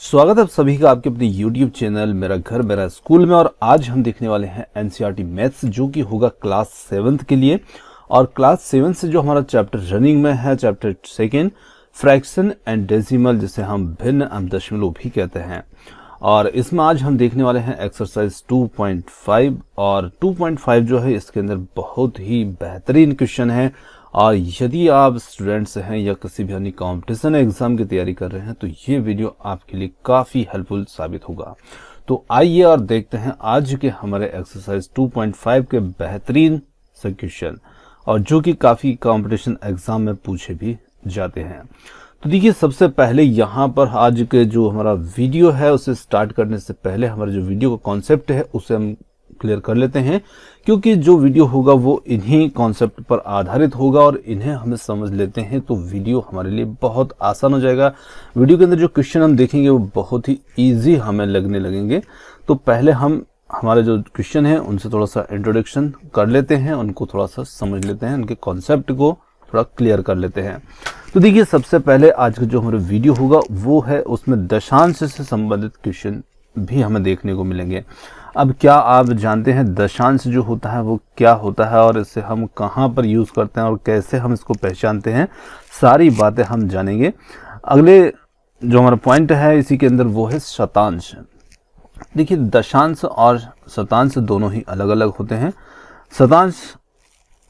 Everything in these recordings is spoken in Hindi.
स्वागत है आप सभी का आपके अपने YouTube चैनल मेरा घर मेरा स्कूल में। और आज हम देखने वाले हैं एनसीईआरटी मैथ्स, जो कि होगा क्लास 7th के लिए। और क्लास 7 से जो हमारा चैप्टर रनिंग में है, चैप्टर 2 फ्रैक्शन एंड डेसिमल, जिसे हम भिन्न दशमलव भी कहते हैं। और इसमें आज हम देखने वाले हैं एक्सरसाइज 2.5। और 2.5 जो है इसके अंदर बहुत ही बेहतरीन क्वेश्चन है। और यदि आप स्टूडेंट्स हैं या किसी भी अन्य कॉम्पिटिशन एग्जाम की तैयारी कर रहे हैं तो ये वीडियो आपके लिए काफ़ी हेल्पफुल साबित होगा। तो आइए और देखते हैं आज के हमारे एक्सरसाइज 2.5 के बेहतरीन से क्वेश्चन, और जो कि काफ़ी कॉम्पिटिशन एग्जाम में पूछे भी जाते हैं। तो देखिए, सबसे पहले यहाँ पर आज के जो हमारा वीडियो है उसे स्टार्ट करने से पहले हमारा जो वीडियो का कॉन्सेप्ट है उसे हम क्लियर कर लेते हैं, क्योंकि जो वीडियो होगा वो इन्हीं कॉन्सेप्ट पर आधारित होगा और इन्हें हमें समझ लेते हैं तो वीडियो हमारे लिए बहुत आसान हो जाएगा। वीडियो के अंदर जो क्वेश्चन हम देखेंगे वो बहुत ही इजी हमें लगने लगेंगे। तो पहले हम हमारे जो क्वेश्चन है उनसे थोड़ा सा इंट्रोडक्शन कर लेते हैं, उनको थोड़ा सा समझ लेते हैं, उनके कॉन्सेप्ट को थोड़ा क्लियर कर लेते हैं। तो देखिए, सबसे पहले आज का जो हमारा वीडियो होगा वो है, उसमें दशांश से संबंधित क्वेश्चन भी हमें देखने को मिलेंगे। अब क्या आप जानते हैं दशांश जो होता है वो क्या होता है और इसे हम कहाँ पर यूज़ करते हैं और कैसे हम इसको पहचानते हैं, सारी बातें हम जानेंगे। अगले जो हमारा पॉइंट है इसी के अंदर वो है शतांश। देखिए, दशांश और शतांश दोनों ही अलग अलग होते हैं। शतांश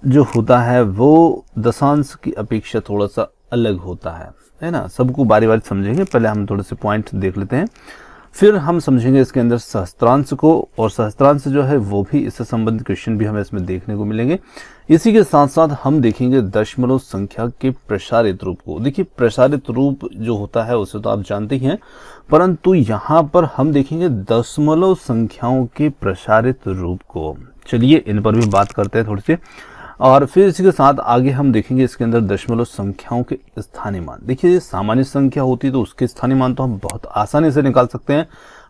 जो होता है वो दशांश की अपेक्षा थोड़ा सा अलग होता है ना। सबको बारी बारी समझेंगे, पहले हम थोड़े से पॉइंट देख लेते हैं, फिर हम समझेंगे इसके अंदर सहस्त्रांश को। और सहस्त्रांश जो है वो भी, इससे संबंधित क्वेश्चन भी हमें इसमें देखने को मिलेंगे। इसी के साथ साथ हम देखेंगे दशमलव संख्या के प्रसारित रूप को। देखिए, प्रसारित रूप जो होता है उसे तो आप जानते ही हैं, परंतु यहाँ पर हम देखेंगे दशमलव संख्याओं के प्रसारित रूप को। चलिए इन पर भी बात करते हैं थोड़ी सी। और फिर इसी के साथ आगे हम देखेंगे इसके अंदर दशमलव संख्याओं के स्थानीय मान। देखिए, ये सामान्य संख्या होती है तो उसके स्थानीय मान तो हम बहुत आसानी से निकाल सकते हैं,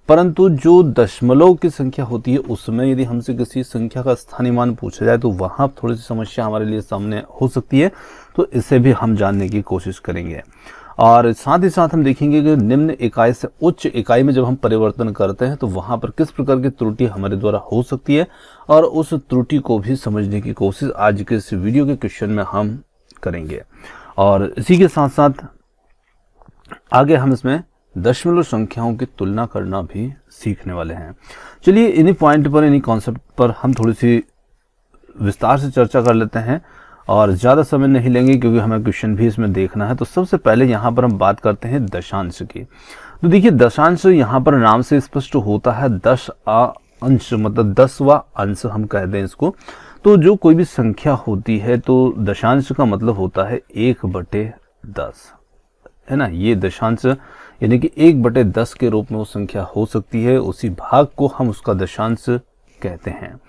परंतु जो दशमलव की संख्या होती है उसमें यदि हमसे किसी संख्या का स्थानीय मान पूछा जाए तो वहां थोड़ी सी समस्या हमारे लिए सामने हो सकती है। तो इसे भी हम जानने की कोशिश करेंगे। और साथ ही साथ हम देखेंगे कि निम्न इकाई से उच्च इकाई में जब हम परिवर्तन करते हैं तो वहां पर किस प्रकार की त्रुटि हमारे द्वारा हो सकती है, और उस त्रुटि को भी समझने की कोशिश आज के इस वीडियो के क्वेश्चन में हम करेंगे। और इसी के साथ साथ आगे हम इसमें दशमलव संख्याओं की तुलना करना भी सीखने वाले हैं। चलिए इन्हीं पॉइंट पर, इन्हीं कॉन्सेप्ट पर हम थोड़ी सी विस्तार से चर्चा कर लेते हैं और ज़्यादा समय नहीं लेंगे क्योंकि हमें क्वेश्चन भी इसमें देखना है। तो सबसे पहले यहाँ पर हम बात करते हैं दशांश की। तो देखिए, दशांश यहाँ पर नाम से स्पष्ट होता है दश अंश, मतलब 10वां अंश हम कह दें इसको। तो जो कोई भी संख्या होती है तो दशांश का मतलब होता है 1/10, है ना। ये दशांश यानी कि 1/10 के रूप में वो संख्या हो सकती है, उसी भाग को हम उसका दशांश कहते हैं।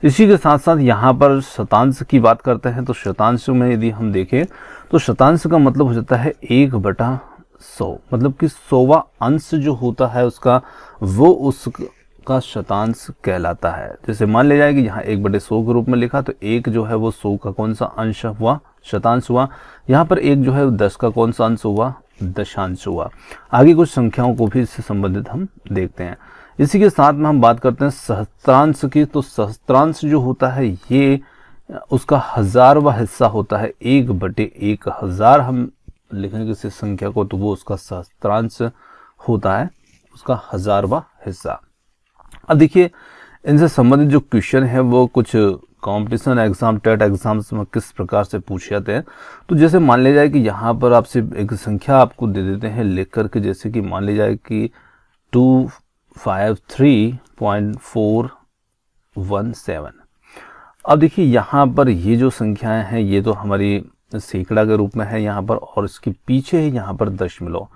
इसी के साथ साथ यहाँ पर शतांश की बात करते हैं। तो शतांश में यदि हम देखें तो शतांश का मतलब हो जाता है 1/100, मतलब कि 100वां अंश जो होता है उसका, वो उसका शतांश कहलाता है। जैसे मान लिया जाए कि यहाँ 1/100 के रूप में लिखा, तो 1 जो है वो 100 का कौन सा अंश हुआ, शतांश हुआ। यहाँ पर 1 जो है 10 का कौन सा अंश हुआ, दशांश हुआ। आगे कुछ संख्याओं को भी इससे संबंधित हम देखते हैं। इसी के साथ में हम बात करते हैं सहस्त्रांश की। तो सहस्त्रांश जो होता है ये उसका 1000वां हिस्सा होता है। 1/1000 हम लिखेंगे किसी संख्या को तो वो उसका सहस्त्रांश होता है, उसका 1000वां हिस्सा। अब देखिए, इनसे संबंधित जो क्वेश्चन है वो कुछ कंपटीशन एग्जाम, टेट एग्जाम्स में किस प्रकार से पूछे जाते हैं। तो जैसे मान लिया जाए कि यहाँ पर आपसे एक संख्या आपको दे देते हैं लिख करके, जैसे कि मान लिया जाए कि 253.417। अब देखिए, यहाँ पर ये जो संख्याएं हैं ये तो हमारी सैकड़ा के रूप में है यहाँ पर, और इसके पीछे है यहाँ पर दशमलव।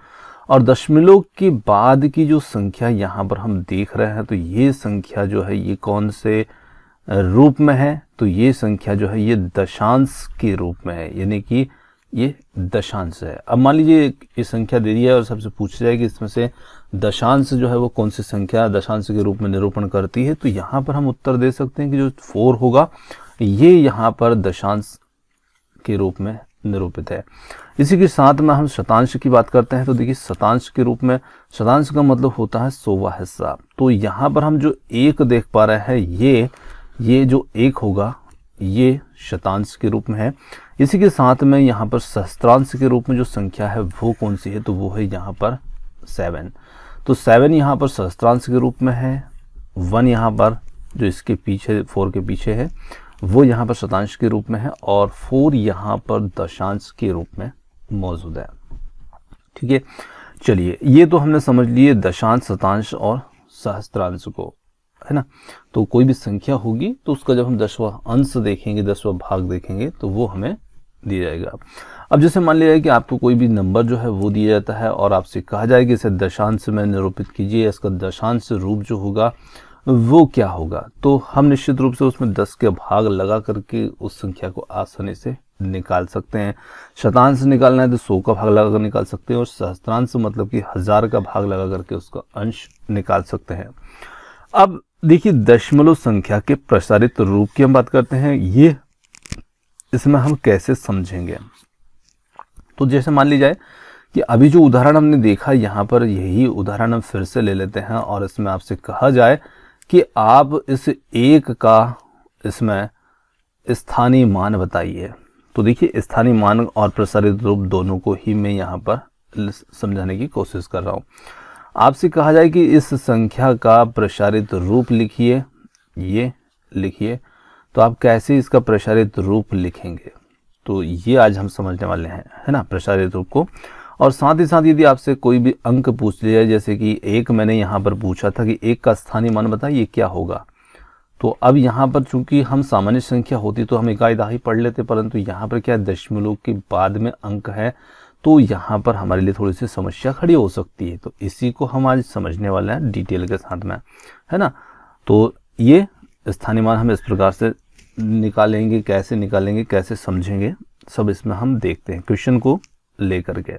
और दशमलव के बाद की जो संख्या यहाँ पर हम देख रहे हैं, तो ये संख्या जो है ये कौन से रूप में है, तो ये संख्या जो है ये दशांश के रूप में है, यानी कि ये दशांश है। अब मान लीजिए ये संख्या दे दी है और सबसे पूछा जाए कि इसमें से दशांश जो है वो कौन सी संख्या दशांश के रूप में निरूपण करती है, तो यहाँ पर हम उत्तर दे सकते हैं कि जो 4 होगा ये यहाँ पर दशांश के रूप में निरूपित है। इसी के साथ में हम शतांश की बात करते हैं तो देखिए शतांश के रूप में, शतांश का मतलब होता है 100वां हिस्सा। तो यहाँ पर हम जो एक देख पा रहे हैं ये जो एक होगा ये शतांश के रूप में है। इसी के साथ में यहाँ पर सहस्त्रांश के रूप में जो संख्या है वो कौन सी है, तो वो है यहाँ पर 7। तो 7 यहाँ पर सहस्त्रांश के रूप में है, 1 यहाँ पर जो इसके पीछे 4 के पीछे है वो यहाँ पर शतांश के रूप में है, और 4 यहाँ पर दशांश के रूप में मौजूद है। ठीक है, चलिए ये तो हमने समझ लिए दशांश, शतांश और सहस्त्रांश को, है ना। तो कोई भी संख्या होगी तो उसका जब हम 10वां अंश देखेंगे, 10वां भाग देखेंगे तो वो हमें दिया जाएगा। अब जैसे मान लिया जाए कि आपको कोई भी नंबर जो है वो दिया जाता है और आपसे कहा जाए कि इसे दशांश में निरूपित कीजिए, इसका दशांश रूप जो होगा वो क्या होगा, तो हम निश्चित रूप से उसमें 10 के भाग लगा करके उस संख्या को आसानी से निकाल सकते हैं। शतांश निकालना है तो 100 का भाग लगा कर निकाल सकते हैं, और सहस्त्रांश मतलब कि 1000 का भाग लगा करके उसका अंश निकाल सकते हैं। अब देखिए दशमलव संख्या के प्रसारित रूप की हम बात करते हैं, ये इसमें हम कैसे समझेंगे। तो जैसे मान ली जाए कि अभी जो उदाहरण हमने देखा, यहाँ पर यही उदाहरण हम फिर से ले लेते हैं और इसमें आपसे कहा जाए कि आप इस एक का इसमें स्थानीय मान बताइए। तो देखिए स्थानीय मान और प्रसारित रूप दोनों को ही मैं यहाँ पर समझाने की कोशिश कर रहा हूँ। आपसे कहा जाए कि इस संख्या का प्रसारित रूप लिखिए, ये लिखिए, तो आप कैसे इसका प्रसारित रूप लिखेंगे, तो ये आज हम समझने वाले हैं, है ना, प्रसारित रूप को। और साथ ही साथ यदि आपसे कोई भी अंक पूछ लिया जाए, जैसे कि एक मैंने यहाँ पर पूछा था कि एक का स्थानीय मान बताइए क्या होगा, तो अब यहाँ पर चूंकि हम सामान्य संख्या होती तो हम इकाई दहाई पढ़ लेते, परंतु यहाँ पर क्या दशमलव के बाद में अंक है, तो यहाँ पर हमारे लिए थोड़ी सी समस्या खड़ी हो सकती है। तो इसी को हम आज समझने वाले हैं डिटेल के साथ में, है ना। तो ये स्थानीय मान हम इस प्रकार से निकालेंगे, कैसे निकालेंगे, कैसे समझेंगे, सब इसमें हम देखते हैं क्वेश्चन को लेकर के।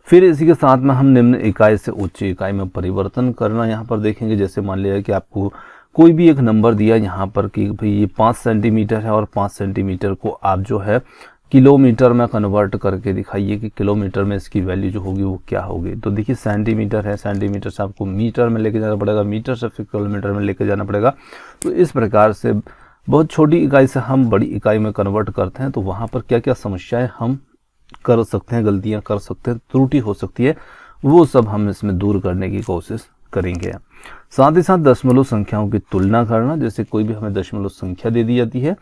फिर इसी के साथ में हम निम्न इकाई से उच्च इकाई में परिवर्तन करना यहाँ पर देखेंगे। जैसे मान लिया कि आपको कोई भी एक नंबर दिया यहाँ पर कि भाई ये 5 सेंटीमीटर है, और 5 सेंटीमीटर को आप जो है किलोमीटर में कन्वर्ट करके दिखाइए कि किलोमीटर में इसकी वैल्यू जो होगी वो क्या होगी। तो देखिए सेंटीमीटर है, सेंटीमीटर से आपको मीटर में लेके जाना पड़ेगा, मीटर से फिर किलोमीटर में लेके जाना पड़ेगा। तो इस प्रकार से बहुत छोटी इकाई से हम बड़ी इकाई में कन्वर्ट करते हैं, तो वहाँ पर क्या क्या समस्याएं हम कर सकते हैं, गलतियां कर सकते हैं, त्रुटि हो सकती है, वो सब हम इसमें दूर करने की कोशिश करेंगे। साथ ही साथ दशमलव संख्याओं की तुलना करना, जैसे कोई भी हमें दशमलव संख्या दे दी जाती है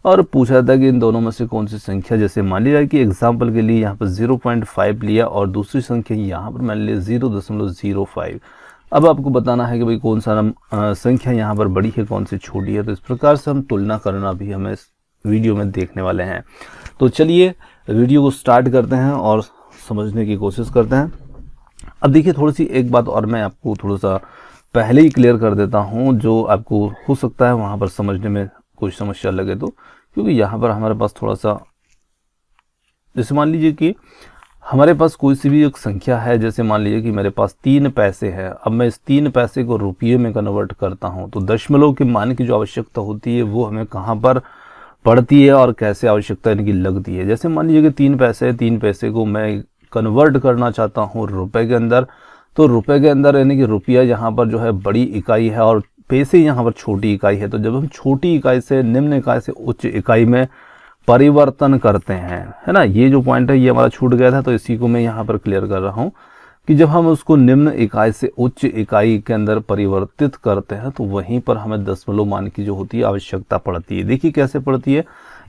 और पूछा जाता है कि इन दोनों में से कौन सी संख्या, जैसे मान लिया जाए कि एग्जाम्पल के लिए यहाँ पर 0.5 लिया और दूसरी संख्या यहाँ पर मान लिया 0.05। अब आपको बताना है कि भाई कौन सा संख्या यहाँ पर बड़ी है, कौन सी छोटी है। तो इस प्रकार से हम तुलना करना भी हमें इस वीडियो में देखने वाले हैं। तो चलिए वीडियो को स्टार्ट करते हैं और समझने की कोशिश करते हैं। अब देखिए थोड़ी सी एक बात और मैं आपको थोड़ा सा पहले ही क्लियर कर देता हूं, जो आपको हो सकता है वहां पर समझने में कुछ समस्या लगे तो, क्योंकि यहाँ पर हमारे पास थोड़ा सा, जैसे मान लीजिए कि हमारे पास कोई सी भी एक संख्या है, जैसे मान लीजिए कि मेरे पास 3 पैसे है। अब मैं इस 3 पैसे को रुपये में कन्वर्ट करता हूँ, तो दशमलव के मान की जो आवश्यकता होती है वो हमें कहाँ पर पड़ती है और कैसे आवश्यकता इनकी लगती है। जैसे मान लीजिए कि 3 पैसे, 3 पैसे को मैं कन्वर्ट करना चाहता हूँ रुपए के अंदर, तो रुपए के अंदर यानी कि रुपया यहाँ पर जो है बड़ी इकाई है और पैसे यहाँ पर छोटी इकाई है। तो जब हम छोटी इकाई से निम्न इकाई से उच्च इकाई में परिवर्तन करते हैं, है ना, ये जो पॉइंट है ये हमारा छूट गया था, तो इसी को मैं यहाँ पर क्लियर कर रहा हूँ कि जब हम उसको निम्न इकाई से उच्च इकाई के अंदर परिवर्तित करते हैं तो वहीं पर हमें दशमलव मान की जो होती है आवश्यकता पड़ती है। देखिए कैसे पड़ती है,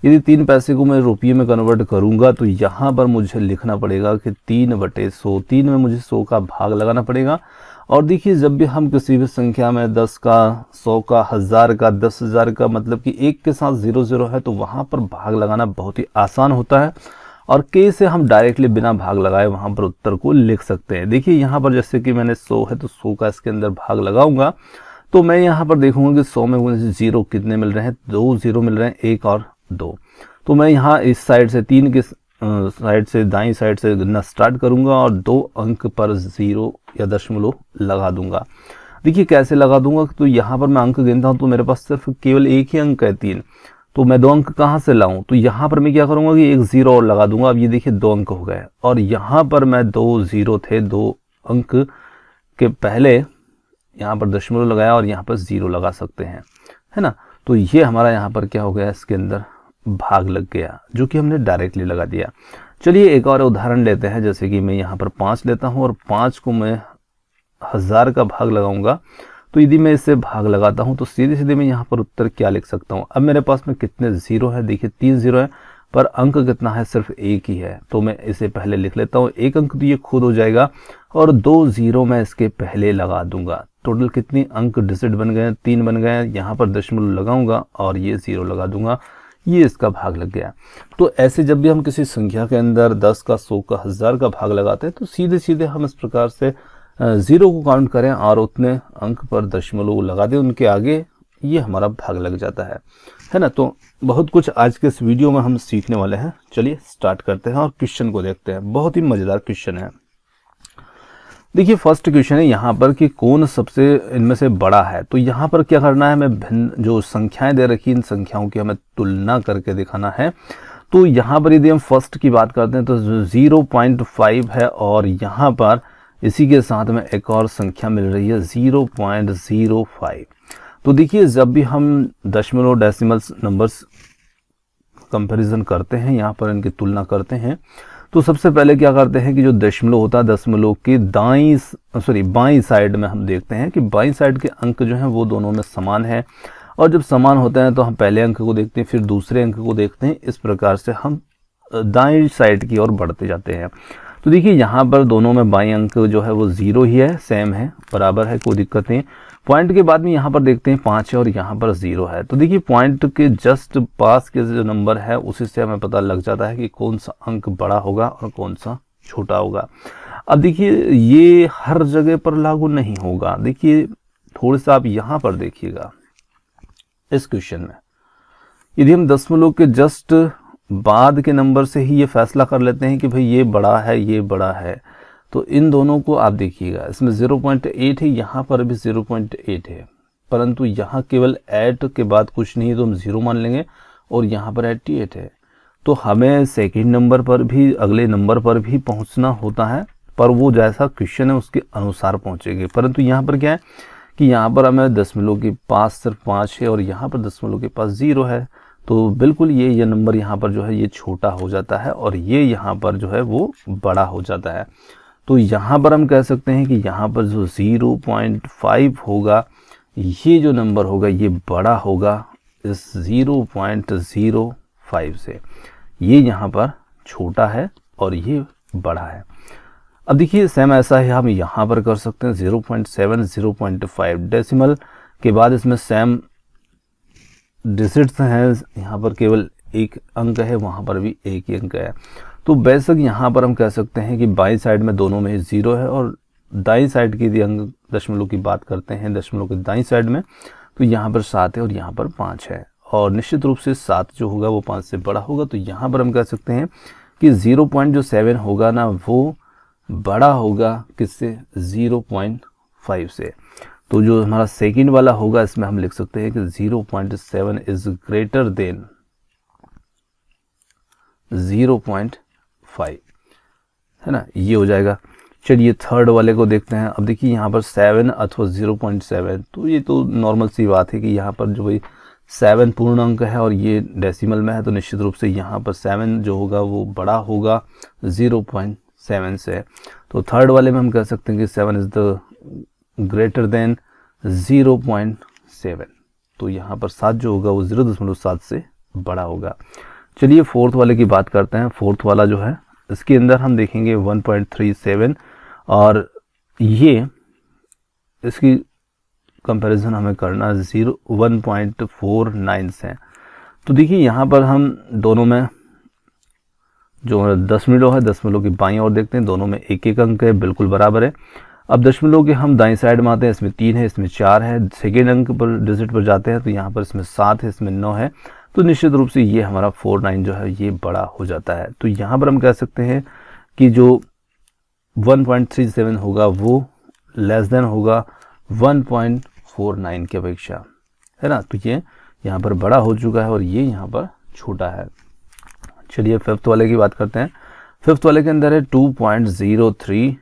यदि 3 पैसे को मैं रुपये में कन्वर्ट करूंगा तो यहाँ पर मुझे लिखना पड़ेगा कि 3/100, 3 में मुझे 100 का भाग लगाना पड़ेगा। और देखिए जब भी हम किसी भी संख्या में 10 का, 100 का, 1000 का, 10,000 का, मतलब कि एक के साथ 0 है, तो वहाँ पर भाग लगाना बहुत ही आसान होता है और के से हम डायरेक्टली बिना भाग लगाए वहाँ पर उत्तर को लिख सकते हैं। देखिए यहाँ पर जैसे कि मैंने 100 है तो 100 का इसके अंदर भाग लगाऊंगा, तो मैं यहाँ पर देखूंगा कि 100 में मुझे 0 कितने मिल रहे हैं, 2 0 मिल रहे हैं, 1 और 2। तो मैं यहाँ इस साइड से 3 के साइड से दाईं साइड से गिनना स्टार्ट करूंगा और 2 अंक पर 0 या दशमलव लगा दूंगा। देखिए कैसे लगा दूंगा, तो यहाँ पर मैं अंक गिनता हूँ तो मेरे पास सिर्फ केवल एक ही अंक है 3, तो मैं 2 अंक कहाँ से लाऊं, तो यहाँ पर मैं क्या करूँगा कि एक 0 और लगा दूंगा। अब ये देखिए 2 अंक हो गए, और यहाँ पर मैं 2 0 थे, 2 अंक के पहले यहाँ पर दशमलव लगाया और यहाँ पर 0 लगा सकते हैं, है ना। तो ये हमारा यहाँ पर क्या हो गया, इसके अंदर भाग लग गया, जो कि हमने डायरेक्टली लगा दिया। चलिए एक और उदाहरण लेते हैं, जैसे कि मैं यहाँ पर 5 लेता हूँ और 5 को मैं 1000 का भाग लगाऊंगा। तो यदि मैं इससे भाग लगाता हूँ तो सीधे सीधे मैं यहाँ पर उत्तर क्या लिख सकता हूँ। अब मेरे पास में कितने 0 है, देखिए 3 0 है, पर अंक कितना है, सिर्फ 1 ही है। तो मैं इसे पहले लिख लेता हूँ, 1 अंक तो ये खुद हो जाएगा, और 2 0 मैं इसके पहले लगा दूंगा। टोटल कितनी अंक डिजिट बन गए, 3 बन गए। यहाँ पर दशमलव लगाऊंगा और ये 0 लगा दूंगा, ये इसका भाग लग गया। तो ऐसे जब भी हम किसी संख्या के अंदर 10 का, 100 का, 1000 का भाग लगाते हैं, तो सीधे सीधे हम इस प्रकार से 0 को काउंट करें और उतने अंक पर दशमलव लगा दें उनके आगे, ये हमारा भाग लग जाता है ना। तो बहुत कुछ आज के इस वीडियो में हम सीखने वाले हैं। चलिए स्टार्ट करते हैं और क्वेश्चन को देखते हैं। बहुत ही मजेदार क्वेश्चन है। देखिए फर्स्ट क्वेश्चन है यहाँ पर कि कौन सबसे इनमें से बड़ा है। तो यहाँ पर क्या करना है, हमें भिन्न जो संख्याएं दे रखी, इन संख्याओं की हमें तुलना करके दिखाना है। तो यहाँ पर यदि हम फर्स्ट की बात करते हैं तो 0.5 है, और यहाँ पर इसी के साथ में एक और संख्या मिल रही है 0.05। तो देखिए जब भी हम दशमलव डेसिमल्स नंबर्स कंपैरिजन करते हैं, यहाँ पर इनकी तुलना करते हैं, तो सबसे पहले क्या करते हैं कि जो दशमलव होता है, दशमलव की बाईं साइड में हम देखते हैं कि बाईं साइड के अंक जो हैं वो दोनों में समान है। और जब समान होते हैं तो हम पहले अंक को देखते हैं, फिर दूसरे अंक को देखते हैं। इस प्रकार से हम दाईं साइड की ओर बढ़ते जाते हैं। तो देखिए यहाँ पर दोनों में बाईं अंक जो है वो 0 ही है, सेम है, बराबर है, कोई दिक्कत नहीं। पॉइंट के बाद में यहाँ पर देखते हैं 5 है और यहाँ पर 0 है। तो देखिए पॉइंट के जस्ट पास के जो नंबर है उसी से हमें पता लग जाता है कि कौन सा अंक बड़ा होगा और कौन सा छोटा होगा। अब देखिए ये हर जगह पर लागू नहीं होगा। देखिए थोड़ा सा आप यहाँ पर देखिएगा, इस क्वेश्चन में यदि हम दशमलव के जस्ट बाद के नंबर से ही ये फैसला कर लेते हैं कि भाई ये बड़ा है, ये बड़ा है, तो इन दोनों को आप देखिएगा, इसमें 0.8 है, यहाँ पर भी 0.8 है, परंतु यहाँ केवल 8 के बाद कुछ नहीं है तो हम 0 मान लेंगे, और यहाँ पर 88 है। तो हमें सेकंड नंबर पर भी, अगले नंबर पर भी पहुँचना होता है, पर वो जैसा क्वेश्चन है उसके अनुसार पहुँचेंगे। परंतु यहाँ पर क्या है कि यहाँ पर हमें दशमलव के पास सिर्फ 5 है और यहाँ पर दशमलव के पास 0 है। तो बिल्कुल ये नंबर यहाँ पर जो है ये छोटा हो जाता है और ये यहाँ पर जो है वो बड़ा हो जाता है। तो यहाँ पर हम कह सकते हैं कि यहाँ पर जो 0.5 होगा, ये जो नंबर होगा ये बड़ा होगा इस 0.05 से। ये यहाँ पर छोटा है और ये बड़ा है। अब देखिए सेम ऐसा ही हम यहाँ पर कर सकते हैं, 0.7, 0.5 डेसिमल के बाद इसमें सेम डिजिट्स हैं। यहाँ पर केवल एक अंक है, वहाँ पर भी एक ही अंक है। तो बेशक यहाँ पर हम कह सकते हैं कि बाईं साइड में दोनों में 0 है, और दाईं साइड की यदि अंक दशमलव की बात करते हैं, दशमलव की दाईं साइड में, तो यहाँ पर 7 है और यहाँ पर 5 है, और निश्चित रूप से 7 जो होगा वो 5 से बड़ा होगा। तो यहाँ पर हम कह सकते हैं कि 0.7 होगा ना, वो बड़ा होगा किससे, 0.5 से। तो जो हमारा सेकंड वाला होगा इसमें हम लिख सकते हैं कि 0.7 इज ग्रेटर देन 0.5, है ना, ये हो जाएगा। चलिए थर्ड वाले को देखते हैं। अब देखिए यहाँ पर 7 अथवा 0.7, तो ये तो नॉर्मल सी बात है कि यहाँ पर जो भाई 7 पूर्ण अंक है और ये डेसिमल में है, तो निश्चित रूप से यहाँ पर 7 जो होगा वो बड़ा होगा 0.7 से। तो थर्ड वाले में हम कह सकते हैं कि 7 इज द ग्रेटर देन 0.7। तो यहाँ पर 7 जो होगा वो 0.7 से बड़ा होगा। चलिए फोर्थ वाले की बात करते हैं। फोर्थ वाला जो है इसके अंदर हम देखेंगे 1.37, और ये इसकी कंपैरिजन हमें करना 1.49 से। तो देखिए यहाँ पर हम दोनों में जो दशमलव है, दशमलव की बाईं ओर देखते हैं, दोनों में एक एक अंक है, बिल्कुल बराबर है। अब दशमलव के हम दाईं साइड में आते हैं, इसमें 3 है, इसमें 4 है। सेकेंड अंक पर डिजिट पर जाते हैं तो यहाँ पर इसमें 7 है, इसमें 9 है। तो निश्चित रूप से ये हमारा 49 जो है ये बड़ा हो जाता है। तो यहाँ पर हम कह सकते हैं कि जो 1.37 होगा वो लेस देन होगा 1.49 की अपेक्षा, है ना। तो ये यहाँ पर बड़ा हो चुका है और ये यहाँ पर छोटा है। चलिए फिफ्थ वाले की बात करते हैं। फिफ्थ वाले के अंदर है 2.03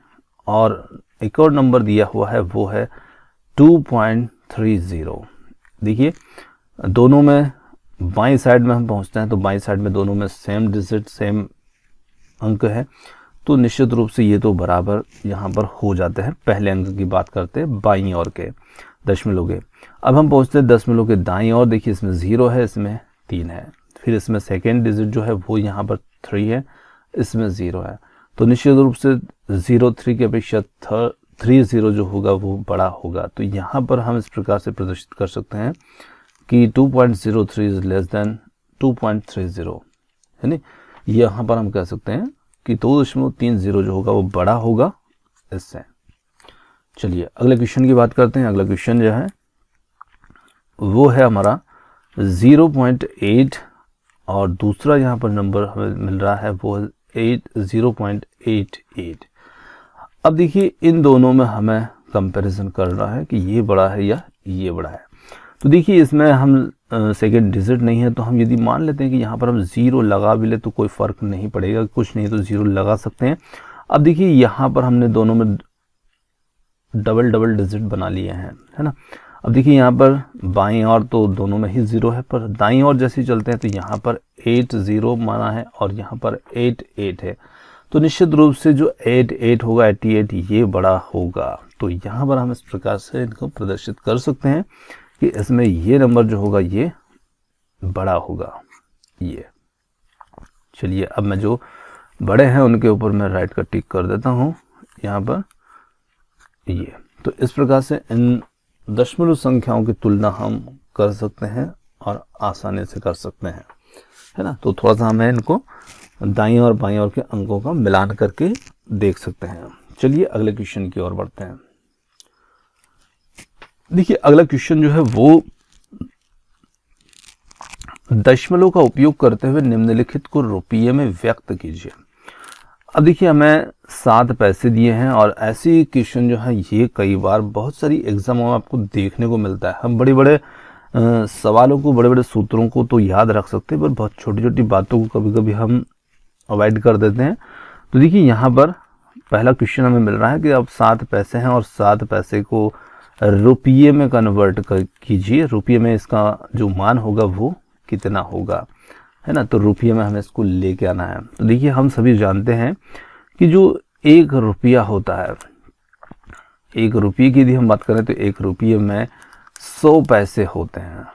और एक और नंबर दिया हुआ है वो है 2.30। देखिए दोनों में बाईं साइड में हम पहुंचते हैं तो बाईं साइड में दोनों में सेम डिजिट सेम अंक है, तो निश्चित रूप से ये तो बराबर यहाँ पर हो जाते हैं। पहले अंक की बात करते हैं बाईं ओर के दशमलव के। अब हम पहुंचते हैं दशमलव के दाईं ओर। देखिए इसमें 0 है, इसमें 3 है, फिर इसमें सेकेंड डिजिट जो है वो यहाँ पर 3 है, इसमें 0 है, तो निश्चित रूप से 03 की अपेक्षा 30 जो होगा वो बड़ा होगा। तो यहाँ पर हम इस प्रकार से प्रदर्शित कर सकते हैं कि 2.03 इज लेस देन 2.30, यानी यहाँ पर हम कह सकते हैं कि 2.30 जो होगा वो बड़ा होगा इससे। चलिए अगले क्वेश्चन की बात करते हैं। अगला क्वेश्चन जो है वो है हमारा 0.8 और दूसरा यहाँ पर नंबर हमें मिल रहा है वो 0.88। अब देखिए इन दोनों में हमें कंपैरिजन करना है कि ये बड़ा है या ये बड़ा है। तो देखिए इसमें हम सेकेंड डिजिट नहीं है, तो हम यदि मान लेते हैं कि यहाँ पर हम 0 लगा भी ले तो कोई फ़र्क नहीं पड़ेगा, कुछ नहीं तो 0 लगा सकते हैं। अब देखिए यहाँ पर हमने दोनों में डबल डिजिट बना लिए हैं, है ना। अब देखिए यहाँ पर बाईं ओर तो दोनों में ही 0 है, पर दाईं ओर जैसे ही चलते हैं तो यहाँ पर 80 माना है और यहाँ पर 88 है, तो निश्चित रूप से जो 88 होगा 88 ये बड़ा होगा। तो यहाँ पर हम इस प्रकार से इनको प्रदर्शित कर सकते हैं कि इसमें ये नंबर जो होगा ये बड़ा होगा ये। चलिए अब मैं जो बड़े हैं उनके ऊपर मैं राइट का टिक कर देता हूँ यहाँ पर ये। तो इस प्रकार से इन दशमलव संख्याओं की तुलना हम कर सकते हैं और आसानी से कर सकते हैं, है ना। तो थोड़ा सा हमें इनको दाईं और बाईं ओर के अंकों का मिलान करके देख सकते हैं। चलिए अगले क्वेश्चन की ओर बढ़ते हैं। देखिए अगला क्वेश्चन जो है वो दशमलव का उपयोग करते हुए निम्नलिखित को रुपये में व्यक्त कीजिए। अब देखिए हमें 7 पैसे दिए हैं और ऐसी क्वेश्चन जो है ये कई बार बहुत सारी एग्जामों में आपको देखने को मिलता है। हम बड़े बड़े सवालों को, बड़े बड़े सूत्रों को तो याद रख सकते हैं, पर बहुत छोटी छोटी बातों को कभी कभी हम अवॉइड कर देते हैं। तो देखिए यहाँ पर पहला क्वेश्चन हमें मिल रहा है कि अब 7 पैसे हैं और 7 पैसे को रुपये में कन्वर्ट कीजिए, रुपये में इसका जो मान होगा वो कितना होगा, है ना। तो रुपये में हमें इसको लेके आना है। तो देखिए हम सभी जानते हैं कि जो 1 रुपया होता है, 1 रुपये की यदि हम बात करें तो 1 रुपये में 100 पैसे होते हैं,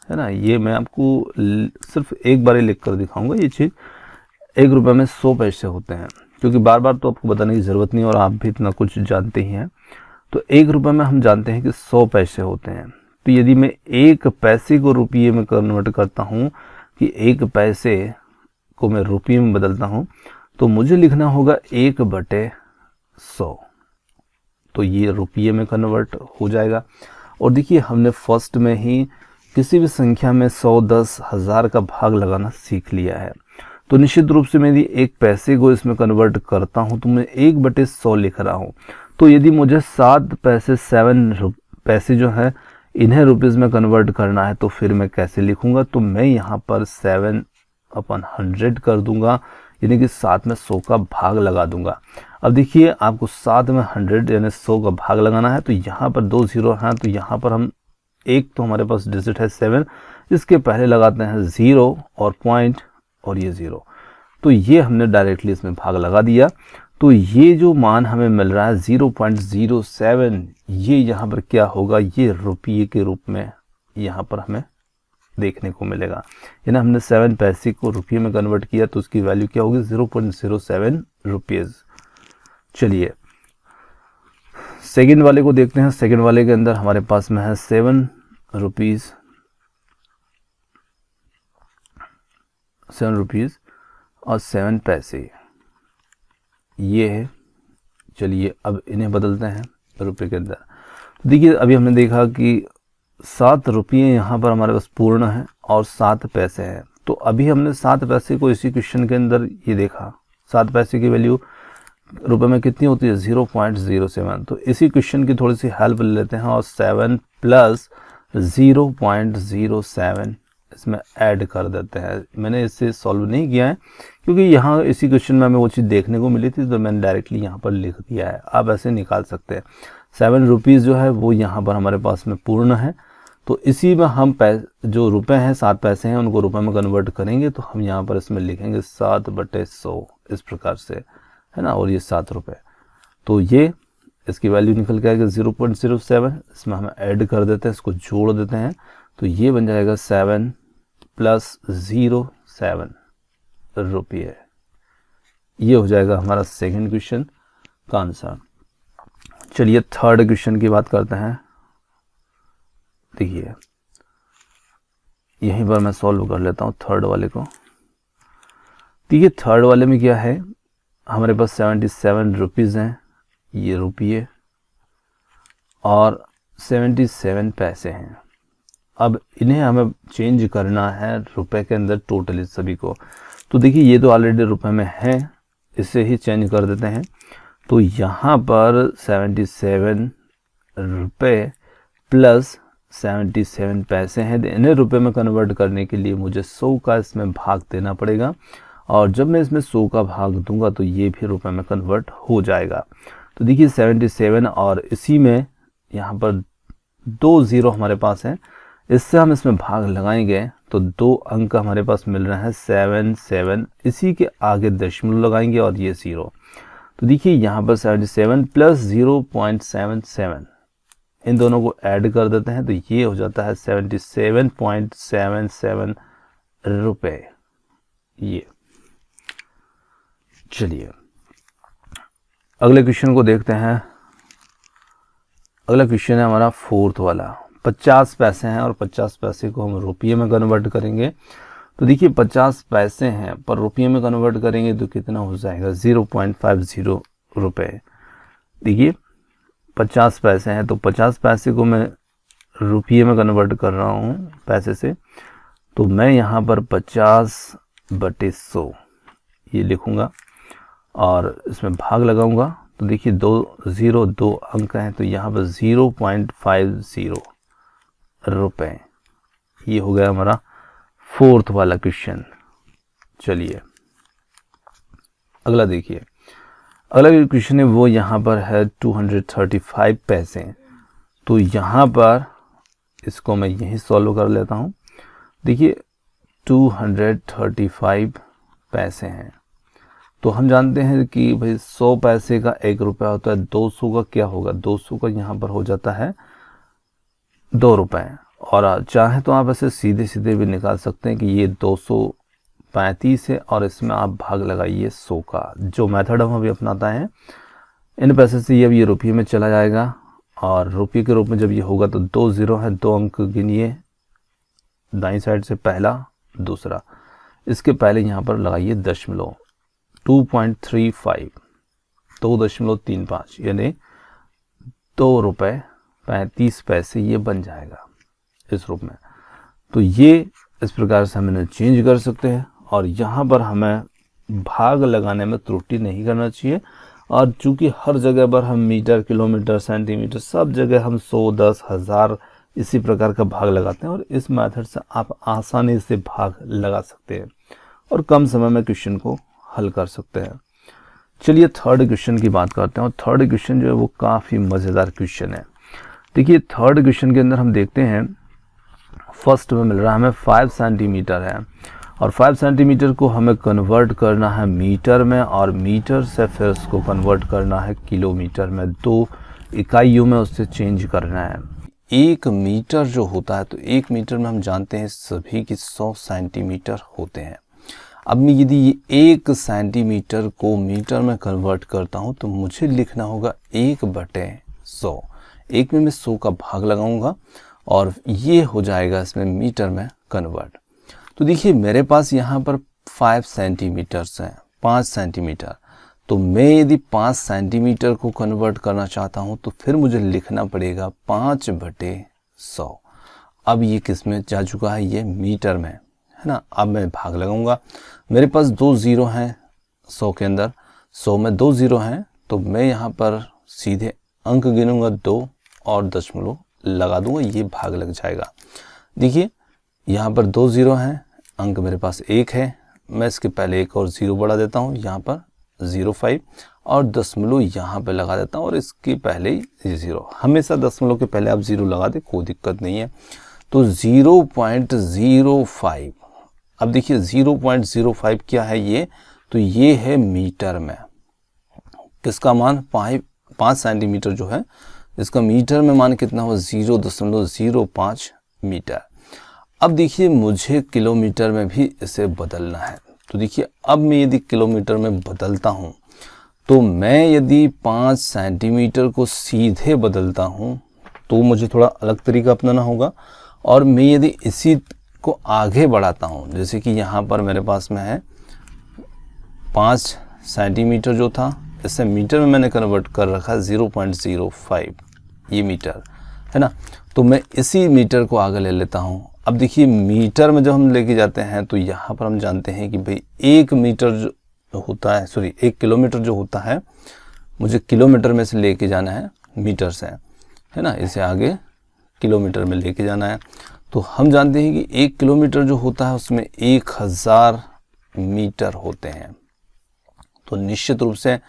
है ना। ये मैं आपको सिर्फ एक बार ही लिख कर दिखाऊंगा ये चीज़। 1 रुपये में 100 पैसे होते हैं, क्योंकि बार बार तो आपको बताने की ज़रूरत नहीं और आप भी इतना कुछ जानते ही हैं। तो 1 रुपये में हम जानते हैं कि 100 पैसे होते हैं। तो यदि मैं 1 पैसे को रुपये में कन्वर्ट करता हूँ, कि 1 पैसे को मैं रुपये में बदलता हूँ, तो मुझे लिखना होगा 1/100। तो ये रुपये में कन्वर्ट हो जाएगा। और देखिए हमने फर्स्ट में ही किसी भी संख्या में 100, 10, 1000 का भाग लगाना सीख लिया है। तो निश्चित रूप से मैं यदि 1 पैसे को इसमें कन्वर्ट करता हूँ तो मैं 1/100 लिख रहा हूँ। तो यदि मुझे 7 पैसे 7 पैसे जो है इन्हें रुपीज़ में कन्वर्ट करना है तो फिर मैं कैसे लिखूंगा, तो मैं यहाँ पर 7/100 कर दूंगा, यानी कि 7 में 100 का भाग लगा दूंगा। अब देखिए आपको 7 में 100 यानी 100 का भाग लगाना है, तो यहाँ पर 2 0 हैं, तो यहाँ पर हम एक तो हमारे पास डिजिट है 7, इसके पहले लगाते हैं 0 और पॉइंट और ये 0, तो ये हमने डायरेक्टली इसमें भाग लगा दिया। तो ये जो मान हमें मिल रहा है 0.07, ये यहाँ पर क्या होगा, ये रुपये के रूप में यहाँ पर हमें देखने को मिलेगा। यानी हमने 7 पैसे को रुपये में कन्वर्ट किया तो उसकी वैल्यू क्या होगी, 0.07 रुपीज़। चलिए सेकेंड वाले को देखते हैं। सेकेंड वाले के अंदर हमारे पास में है 7 रुपीज़ और 7 पैसे, ये है। चलिए अब इन्हें बदलते हैं रुपये के अंदर। देखिए अभी हमने देखा कि 7 रुपये यहाँ पर हमारे पास पूर्ण है और 7 पैसे हैं। तो अभी हमने 7 पैसे को इसी क्वेश्चन के अंदर ये देखा, 7 पैसे की वैल्यू रुपये में कितनी होती है, 0.07। तो इसी क्वेश्चन की थोड़ी सी हेल्प ले लेते हैं और 7 प्लस 0.07 इसमें ऐड कर देते हैं। मैंने इसे सॉल्व नहीं किया है क्योंकि यहाँ इसी क्वेश्चन में हमें वो चीज़ देखने को मिली थी, तो मैंने डायरेक्टली यहाँ पर लिख दिया है। आप ऐसे निकाल सकते हैं। 7 रुपीज़ जो है वो यहाँ पर हमारे पास में पूर्ण है, तो इसी में हम जो रुपए हैं 7 पैसे हैं उनको रुपए में कन्वर्ट करेंगे, तो हम यहाँ पर इसमें लिखेंगे 7/100 इस प्रकार से, है ना। और ये 7 रुपये, तो ये इसकी वैल्यू निकल के आएगा 0.07। इसमें हम ऐड कर देते हैं, इसको जोड़ देते हैं, तो ये बन जाएगा 7 + 07 रुपये। ये हो जाएगा हमारा सेकंड क्वेश्चन का आंसर। चलिए थर्ड क्वेश्चन की बात करते हैं। देखिए यहीं पर मैं सॉल्व कर लेता हूँ थर्ड वाले को। देखिए थर्ड वाले में क्या है, हमारे पास 77 रुपीज़ हैं, ये रुपये, और 77 पैसे हैं। अब इन्हें हमें चेंज करना है रुपए के अंदर टोटली सभी को। तो देखिए ये तो ऑलरेडी रुपए में है, इसे ही चेंज कर देते हैं। तो यहाँ पर 77 रुपये + 77 पैसे हैं। इन्हें रुपए में कन्वर्ट करने के लिए मुझे 100 का इसमें भाग देना पड़ेगा, और जब मैं इसमें 100 का भाग दूंगा तो ये भी रुपए में कन्वर्ट हो जाएगा। तो देखिए 77 और इसी में यहाँ पर 2 0 हमारे पास है, इससे हम इसमें भाग लगाएंगे तो 2 अंक हमारे पास मिल रहे हैं 7 इसी के आगे दशमलव लगाएंगे और ये 0। तो देखिए यहाँ पर 77 + 0.77 इन दोनों को ऐड कर देते हैं, तो ये हो जाता है 77.77 रुपये। ये चलिए अगले क्वेश्चन को देखते हैं। अगला क्वेश्चन है हमारा फोर्थ वाला। 50 पैसे हैं और 50 पैसे को हम रुपये में कन्वर्ट करेंगे। तो देखिए 50 पैसे हैं पर रुपये में कन्वर्ट करेंगे तो कितना हो जाएगा, 0.50 रुपये। देखिए 50 पैसे हैं तो 50 पैसे को मैं रुपये में कन्वर्ट कर रहा हूँ पैसे से, तो मैं यहाँ पर 50/100 ये लिखूँगा और इसमें भाग लगाऊंगा। तो देखिए 2 अंक हैं, तो यहाँ पर 0.50 रुपये। ये हो गया हमारा फोर्थ वाला क्वेश्चन। चलिए अगला देखिए। अगला क्वेश्चन है वो यहाँ पर है 235 पैसे। तो यहाँ पर इसको मैं यहीं सॉल्व कर लेता हूँ। देखिए 235 पैसे हैं, तो हम जानते हैं कि भाई 100 पैसे का 1 रुपया होता है, 200 का क्या होगा, 200 का यहाँ पर हो जाता है 2 रुपये। और चाहे तो आप ऐसे सीधे सीधे भी निकाल सकते हैं कि ये 235 है और इसमें आप भाग लगाइए 100 का। जो मेथड हम अभी अपनाता है, इन पैसे से ये अब ये रुपये में चला जाएगा और रुपये के रूप में जब ये होगा तो 2 0 है, 2 अंक गिनिए दाईं साइड से, पहला दूसरा, इसके पहले यहाँ पर लगाइए दशमलव, 2.35 2.35 यानी 2 रुपये 35 पैसे ये बन जाएगा इस रूप में। तो ये इस प्रकार से हम इन्हें चेंज कर सकते हैं और यहाँ पर हमें भाग लगाने में त्रुटि नहीं करना चाहिए। और चूंकि हर जगह पर हम मीटर, किलोमीटर, सेंटीमीटर सब जगह हम 100, 10, 1000 इसी प्रकार का भाग लगाते हैं और इस मेथड से आप आसानी से भाग लगा सकते हैं और कम समय में क्वेश्चन को हल कर सकते हैं। चलिए थर्ड क्वेश्चन की बात करते हैं और थर्ड क्वेश्चन जो है वो काफ़ी मज़ेदार क्वेश्चन है। देखिए थर्ड क्वेश्चन के अंदर हम देखते हैं, फर्स्ट में मिल रहा है हमें 5 सेंटीमीटर है और 5 सेंटीमीटर को हमें कन्वर्ट करना है मीटर में और मीटर से फिर उसको कन्वर्ट करना है किलोमीटर में। 2 इकाइयों में उससे चेंज करना है। 1 मीटर जो होता है, तो 1 मीटर में हम जानते हैं सभी की 100 सेंटीमीटर होते हैं। अब मैं यदि ये 1 सेंटीमीटर को मीटर में कन्वर्ट करता हूँ तो मुझे लिखना होगा 1/100। 1 में मैं 100 का भाग लगाऊंगा और ये हो जाएगा इसमें मीटर में कन्वर्ट। तो देखिए मेरे पास यहाँ पर 5 सेंटीमीटर्स हैं, 5 सेंटीमीटर। तो मैं यदि 5 सेंटीमीटर को कन्वर्ट करना चाहता हूँ तो फिर मुझे लिखना पड़ेगा 5/100। अब ये किस में जा चुका है, ये मीटर में, है ना। अब मैं भाग लगाऊंगा, मेरे पास 2 0 हैं 100 के अंदर, 100 में 2 0 हैं, तो मैं यहाँ पर सीधे अंक गिनूंगा 2 और दशमलव लगा दूंगा, ये भाग लग जाएगा। देखिए यहाँ पर 2 जीरो हैं, अंक मेरे पास 1 है, मैं इसके पहले एक और 0 बढ़ा देता हूँ, यहाँ पर 0.5 और दशमलव यहाँ पे लगा देता हूँ और इसके पहले ही 0। हमेशा दशमलव के पहले आप 0 लगा दे, कोई दिक्कत नहीं है। तो 0.05। अब देखिए 0.05 क्या है ये, तो ये है मीटर में। किसका मान 5 सेंटीमीटर जो है, इसका मीटर में मान कितना हुआ 0.05 मीटर। अब देखिए मुझे किलोमीटर में भी इसे बदलना है। तो देखिए अब मैं यदि किलोमीटर में बदलता हूँ, तो मैं यदि 5 सेंटीमीटर को सीधे बदलता हूँ तो मुझे थोड़ा अलग तरीका अपनाना होगा। और मैं यदि इसी को आगे बढ़ाता हूँ, जैसे कि यहाँ पर मेरे पास में है 5 सेंटीमीटर जो था, इसे मीटर में मैंने कन्वर्ट कर रखा 0.05, ये मीटर है ना। तो मैं इसी मीटर को आगे ले लेता हूँ। अब देखिए मीटर में जब हम लेके जाते हैं तो यहाँ पर हम जानते हैं कि भाई 1 मीटर जो होता है, 1 किलोमीटर जो होता है, मुझे किलोमीटर में से लेके जाना है मीटर से, है ना। इसे आगे किलोमीटर में लेके जाना है। तो हम जानते हैं कि 1 किलोमीटर जो होता है उसमें 1000 मीटर होते हैं। तो निश्चित रूप से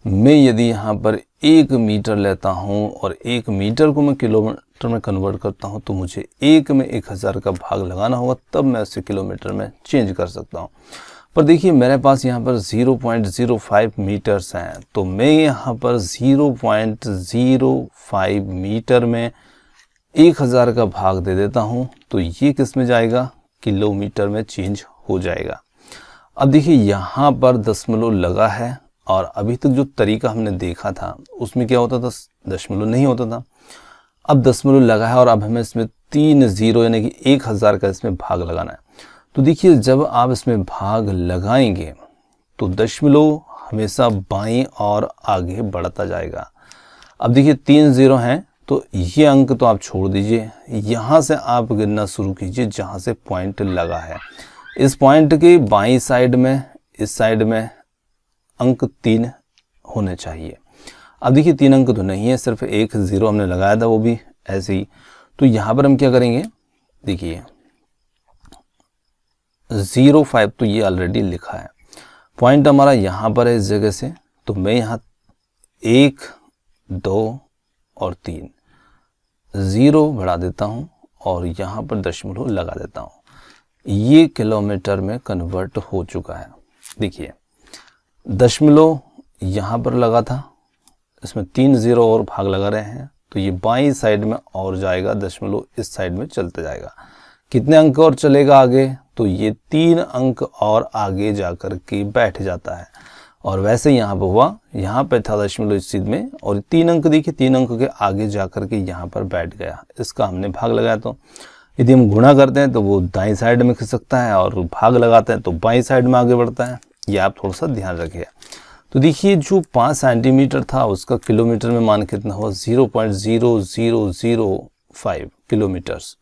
मैं यदि यहाँ पर 1 मीटर लेता हूँ और 1 मीटर को मैं किलोमीटर में कन्वर्ट करता हूँ, तो मुझे 1 में 1000 का भाग लगाना होगा, तब मैं उसे किलोमीटर में चेंज कर सकता हूँ। पर देखिए मेरे पास यहाँ पर 0.05 मीटर्स हैं, तो मैं यहाँ पर 0.05 मीटर में 1000 का भाग दे देता हूँ, तो ये किस में जाएगा, किलोमीटर में चेंज हो जाएगा। अब देखिए यहाँ पर दशमलव लगा है, और अभी तक जो तरीका हमने देखा था उसमें क्या होता था, दशमलव नहीं होता था। अब दशमलव लगा है और अब हमें इसमें 3 जीरो यानी कि 1000 का इसमें भाग लगाना है। तो देखिए जब आप इसमें भाग लगाएंगे तो दशमलव हमेशा बाईं और आगे बढ़ता जाएगा। अब देखिए 3 जीरो हैं, तो ये अंक तो आप छोड़ दीजिए, यहाँ से आप गिनना शुरू कीजिए जहाँ से पॉइंट लगा है। इस पॉइंट के बाईं साइड में, इस साइड में अंक 3 होने चाहिए। अब देखिए 3 अंक तो नहीं है, सिर्फ 1 जीरो हमने लगाया था, वो भी ऐसे ही। तो यहाँ पर हम क्या करेंगे, देखिए 0.5 तो ये ऑलरेडी लिखा है, पॉइंट हमारा यहाँ पर है इस जगह से। तो मैं यहाँ 1, 2 और 3 0 बढ़ा देता हूँ और यहाँ पर दशमलव लगा देता हूँ। ये किलोमीटर में कन्वर्ट हो चुका है। देखिए दशमलव यहाँ पर लगा था, इसमें 3 जीरो और भाग लगा रहे हैं, तो ये बाईं साइड में और जाएगा, दशमलव इस साइड में चलते जाएगा। कितने अंक और चलेगा आगे, तो ये 3 अंक और आगे जाकर के बैठ जाता है। और वैसे यहाँ पर हुआ, यहाँ पे था दशमलव इस चीज में, और 3 अंक देखिए 3 अंक के आगे जाकर के यहाँ पर बैठ गया, इसका हमने भाग लगाया। तो यदि हम गुणा करते हैं तो वो दाईं साइड में खिसकता है, और भाग लगाते हैं तो बाईं साइड में आगे बढ़ता है। ये आप थोड़ा सा ध्यान रखिए। तो देखिए जो 5 सेंटीमीटर था उसका किलोमीटर में मान कितना हुआ, 0.0005 किलोमीटर्स।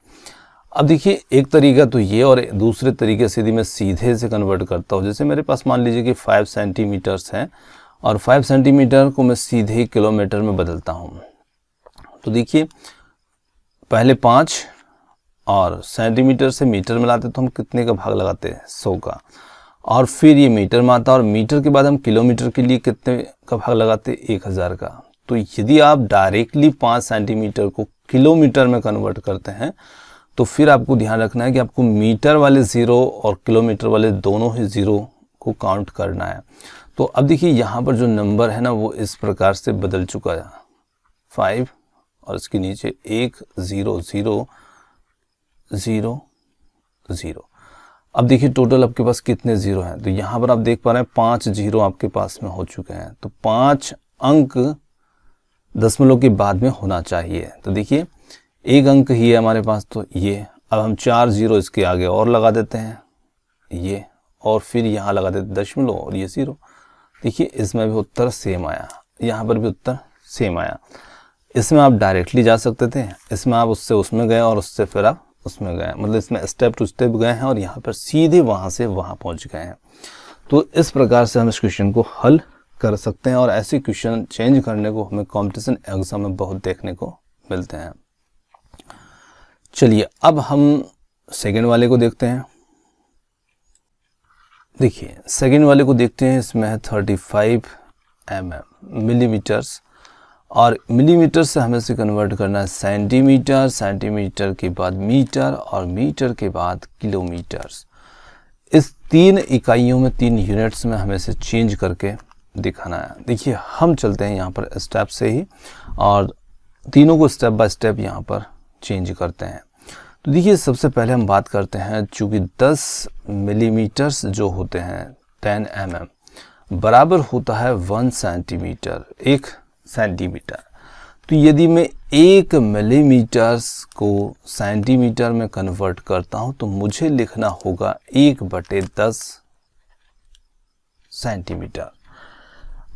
अब देखिए एक तरीका तो ये, और दूसरे तरीके से यदि मैं सीधे से कन्वर्ट करता हूँ, जैसे मेरे पास मान लीजिए कि 5 सेंटीमीटर्स हैं और 5 सेंटीमीटर को मैं सीधे किलोमीटर में बदलता हूँ। तो देखिए पहले 5 और सेंटीमीटर से मीटर में लाते तो हम कितने का भाग लगाते हैं, 100 का, और फिर ये मीटर में आता, और मीटर के बाद हम किलोमीटर के लिए कितने का भाग लगाते, 1000 का। तो यदि आप डायरेक्टली 5 सेंटीमीटर को किलोमीटर में कन्वर्ट करते हैं तो फिर आपको ध्यान रखना है कि आपको मीटर वाले 0 और किलोमीटर वाले दोनों ही 0 को काउंट करना है। तो अब देखिए यहाँ पर जो नंबर है ना वो इस प्रकार से बदल चुका है, 5 और इसके नीचे 1 0 0 0 0। अब देखिए टोटल आपके पास कितने 0 हैं, तो यहाँ पर आप देख पा रहे हैं 5 0 आपके पास में हो चुके हैं। तो 5 अंक दशमलव के बाद में होना चाहिए। तो देखिए 1 अंक ही है हमारे पास, तो ये अब हम 4 0 इसके आगे और लगा देते हैं ये, और फिर यहाँ लगा देते दशमलव और ये 0। देखिए इसमें भी उत्तर सेम आया, यहाँ पर भी उत्तर सेम आया। इसमें आप डायरेक्टली जा सकते थे, इसमें आप उससे उसमें गए और उससे फिर आप उसमें गए, मतलब इसमें स्टेप टू स्टेप गए हैं और यहाँ पर सीधे वहाँ से वहाँ पहुँच गए हैं। तो इस प्रकार से हम इस क्वेश्चन को हल कर सकते हैं, और ऐसे क्वेश्चन चेंज करने को हमें कॉम्पिटिशन एग्जाम में बहुत देखने को मिलते हैं। चलिए अब हम सेकेंड वाले को देखते हैं। देखिए सेकेंड वाले को देखते हैं, इसमें है 35 मिलीमीटर्स, और मिलीमीटर से हमें से कन्वर्ट करना है सेंटीमीटर, सेंटीमीटर के बाद मीटर, और मीटर के बाद किलोमीटर्स। इस 3 इकाइयों में 3 यूनिट्स में हमें से चेंज करके दिखाना है। देखिए हम चलते हैं यहाँ पर स्टेप से ही और तीनों को स्टेप बाय स्टेप यहाँ पर चेंज करते हैं। तो देखिए सबसे पहले हम बात करते हैं, चूँकि 10 मिलीमीटर्स जो होते हैं 10 mm बराबर होता है 1 सेंटीमीटर, 1 सेंटीमीटर। तो यदि मैं 1 मिलीमीटर्स को सेंटीमीटर में कन्वर्ट करता हूं तो मुझे लिखना होगा 1/10 सेंटीमीटर।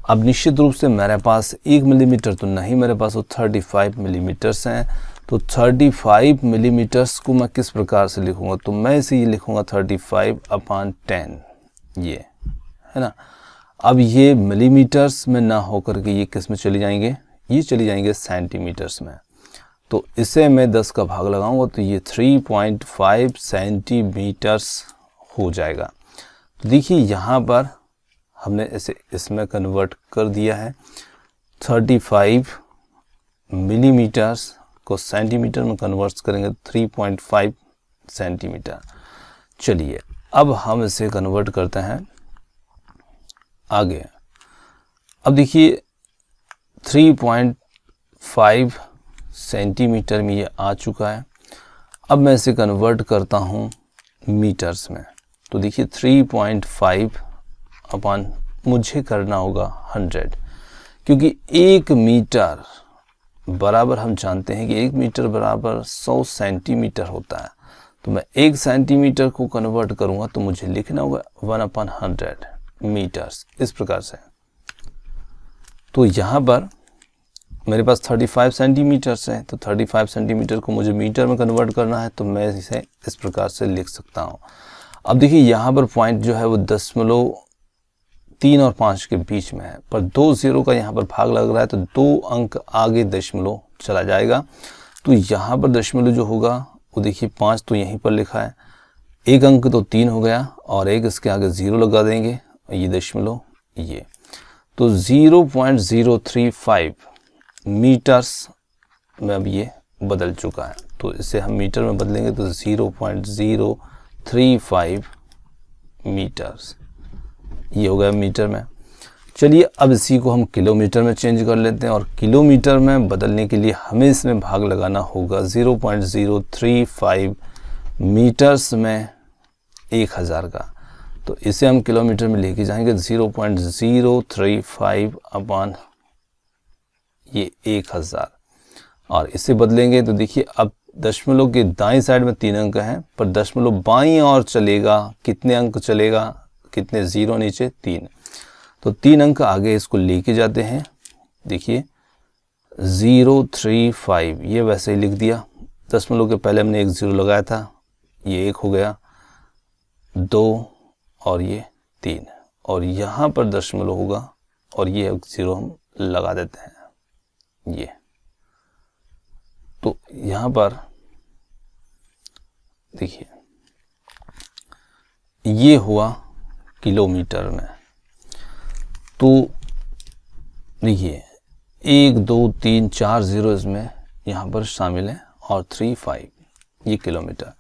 अब निश्चित रूप से मेरे पास 1 मिलीमीटर तो नहीं, मेरे पास वो 35 मिलीमीटर्स हैं। तो 35 मिलीमीटर्स को मैं किस प्रकार से लिखूंगा, तो मैं इसे ये लिखूंगा 35/10, ये है ना। अब ये मिलीमीटर्स में ना होकर के ये किस में चली जाएंगे, ये चली जाएंगे सेंटीमीटर्स में। तो इसे मैं 10 का भाग लगाऊंगा तो ये 3.5 सेंटीमीटर्स हो जाएगा। तो देखिए यहाँ पर हमने इसे इसमें कन्वर्ट कर दिया है। 35 मिलीमीटर्स को सेंटीमीटर में कन्वर्ट करेंगे 3.5 सेंटीमीटर। चलिए अब हम इसे कन्वर्ट करते हैं आगे। अब देखिए 3.5 सेंटीमीटर में ये आ चुका है। अब मैं इसे कन्वर्ट करता हूँ मीटर्स में। तो देखिए 3.5 अपॉन मुझे करना होगा 100, क्योंकि 1 मीटर बराबर हम जानते हैं कि 1 मीटर बराबर 100 सेंटीमीटर होता है। तो मैं 1 सेंटीमीटर को कन्वर्ट करूँगा तो मुझे लिखना होगा 1/100 मीटर्स, इस प्रकार से। तो यहाँ पर मेरे पास 35 सेंटीमीटर्स है, तो 35 सेंटीमीटर को मुझे मीटर में कन्वर्ट करना है, तो मैं इसे इस प्रकार से लिख सकता हूँ। अब देखिए यहाँ पर पॉइंट जो है वो 0.3 और 5 के बीच में है, पर 2 0 का यहाँ पर भाग लग रहा है, तो 2 अंक आगे दशमलव चला जाएगा। तो यहाँ पर दशमलव जो होगा वो देखिए 5 तो यहीं पर लिखा है, 1 अंक तो 3 हो गया, और 1 इसके आगे 0 लगा देंगे, ये दशमलव ये, तो 0.035 मीटर्स में अब ये बदल चुका है। तो इसे हम मीटर में बदलेंगे तो 0.035 मीटर्स, ये हो गया मीटर में। चलिए अब इसी को हम किलोमीटर में चेंज कर लेते हैं, और किलोमीटर में बदलने के लिए हमें इसमें भाग लगाना होगा 0.035 मीटर्स में 1000 का। तो इसे हम किलोमीटर में लेके जाएंगे 0.035 अपॉन ये 1000, और इसे बदलेंगे तो देखिए अब दशमलव के दाईं साइड में 3 अंक हैं, पर दशमलव बाईं ओर चलेगा, कितने अंक चलेगा, कितने 0 नीचे 3, तो 3 अंक आगे इसको लेके जाते हैं। देखिए 035 ये वैसे ही लिख दिया, दशमलव के पहले हमने 1 0 लगाया था, ये 1 हो गया, 2 और ये 3, और यहाँ पर दशमलव होगा और ये 0 हम लगा देते हैं ये। तो यहाँ पर देखिए ये हुआ किलोमीटर में। तो देखिए 1 2 3 4 0 इसमें यहाँ पर शामिल है, और 35 ये किलोमीटर।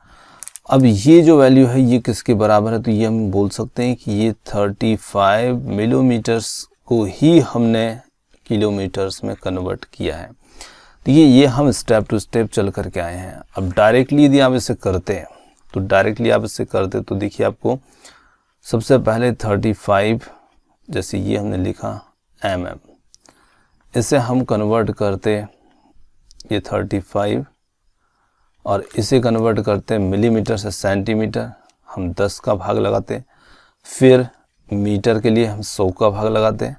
अब ये जो वैल्यू है ये किसके बराबर है, तो ये हम बोल सकते हैं कि ये 35 मिलीमीटर्स को ही हमने किलोमीटर्स में कन्वर्ट किया है। देखिए ये हम स्टेप टू स्टेप चल करके आए हैं। अब डायरेक्टली यदि आप इसे करते हैं तो देखिए आपको सबसे पहले 35 जैसे ये हमने लिखा mm, इसे हम कन्वर्ट करते ये 35 और इसे कन्वर्ट करते मिलीमीटर से सेंटीमीटर, हम 10 का भाग लगाते, फिर मीटर के लिए हम 100 का भाग लगाते,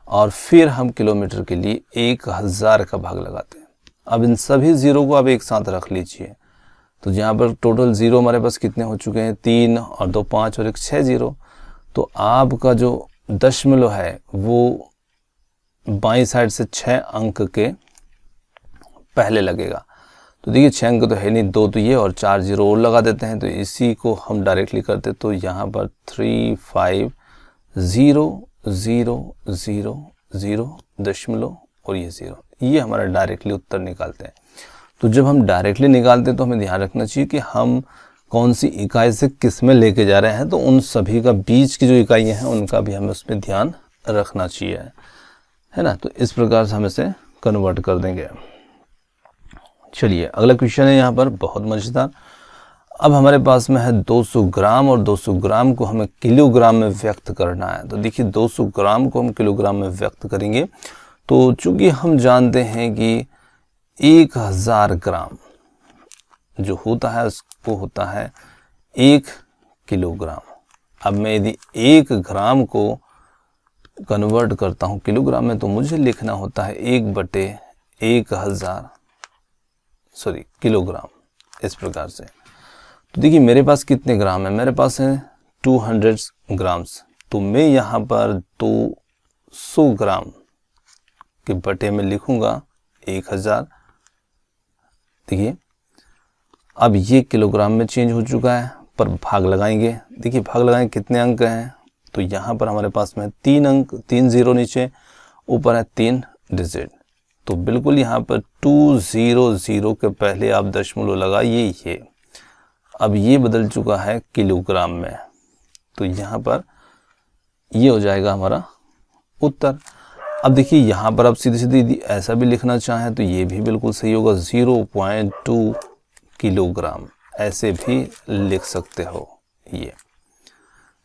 और फिर हम किलोमीटर के लिए 1000 का भाग लगाते हैं। अब इन सभी ज़ीरो को आप एक साथ रख लीजिए, तो जहाँ पर टोटल ज़ीरो हमारे पास कितने हो चुके हैं, 3 और 2 5 और 1 6 ज़ीरो। तो आपका जो दशमलव है वो बाईं साइड से 6 अंक के पहले लगेगा। तो देखिए 6 अंक तो है नहीं, 2 तो ये और 4 जीरो और लगा देते हैं, तो इसी को हम डायरेक्टली करते तो यहाँ पर 3 5 0 0 0 0 दशमलव और ये 0, ये हमारा डायरेक्टली उत्तर निकालते हैं। तो जब हम डायरेक्टली निकालते हैं तो हमें ध्यान रखना चाहिए कि हम कौन सी इकाई से किस में लेके जा रहे हैं, तो उन सभी का बीच की जो इकाइयाँ हैं उनका भी हमें उसमें ध्यान रखना चाहिए, है ना। तो इस प्रकार से हम इसे कन्वर्ट कर देंगे। चलिए अगला क्वेश्चन है यहाँ पर बहुत मजेदार। अब हमारे पास में है 200 ग्राम और 200 ग्राम को हमें किलोग्राम में व्यक्त करना है। तो देखिए 200 ग्राम को हम किलोग्राम में व्यक्त करेंगे, तो चूंकि हम जानते हैं कि 1000 ग्राम जो होता है उसको होता है 1 किलोग्राम। अब मैं यदि 1 ग्राम को कन्वर्ट करता हूँ किलोग्राम में, तो मुझे लिखना होता है 1/1000 किलोग्राम, इस प्रकार से। तो देखिए मेरे पास कितने ग्राम है, मेरे पास है 200 ग्राम्स, तो मैं यहाँ पर 200 ग्राम के बटे में लिखूंगा 1000। देखिए अब ये किलोग्राम में चेंज हो चुका है, पर भाग लगाएंगे। देखिए भाग लगाएंगे, कितने अंक हैं, तो यहाँ पर हमारे पास में 3 अंक, 3 जीरो नीचे, ऊपर है 3 डिजिट। तो बिल्कुल यहाँ पर 200 के पहले आप दशमलव लगाइए, ये अब ये बदल चुका है किलोग्राम में, तो यहाँ पर ये हो जाएगा हमारा उत्तर। अब देखिए यहाँ पर आप सीधे सीधे यदि ऐसा भी लिखना चाहें तो ये भी बिल्कुल सही होगा, 0.2 किलोग्राम, ऐसे भी लिख सकते हो, ये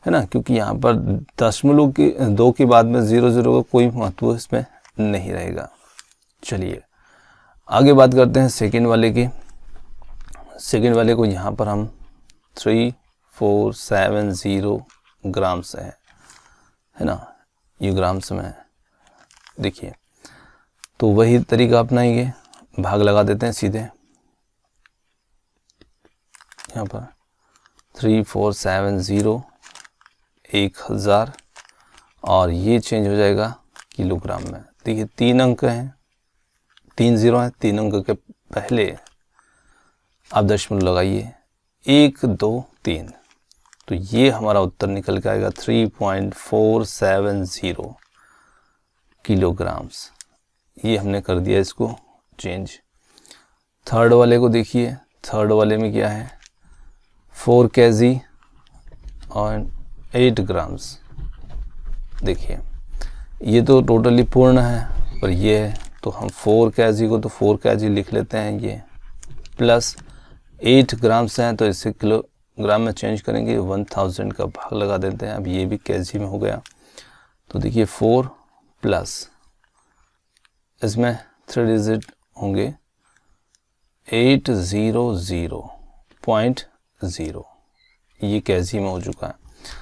है ना, क्योंकि यहाँ पर दशमलव के 2 के बाद में 00 का कोई महत्व इसमें नहीं रहेगा। चलिए आगे बात करते हैं सेकंड वाले की। सेकंड वाले को यहाँ पर हम 3470 ग्राम्स है ना, ये ग्राम्स में है। देखिए तो वही तरीका अपनाएंगे, भाग लगा देते हैं सीधे यहाँ पर 3470 1000 और ये चेंज हो जाएगा किलोग्राम में। देखिए 3 अंक हैं, 3 जीरो हैं, 3 अंक के पहले आप दशमलव लगाइए, 1 2 3, तो ये हमारा उत्तर निकल के आएगा 3.470 किलोग्राम्स। ये हमने कर दिया इसको चेंज। थर्ड वाले को देखिए, थर्ड वाले में क्या है 4 kg और 8 ग्राम्स। देखिए ये तो टोटली पूर्ण है, पर ये है तो हम 4 kg को तो 4 kg लिख लेते हैं, ये प्लस 8 ग्राम्स हैं तो इसे किलोग्राम में चेंज करेंगे, 1000 का भाग लगा देते हैं। अब ये भी kg में हो गया, तो देखिए 4 प्लस इसमें 3 डिजिट होंगे 800.0, ये kg में हो चुका है।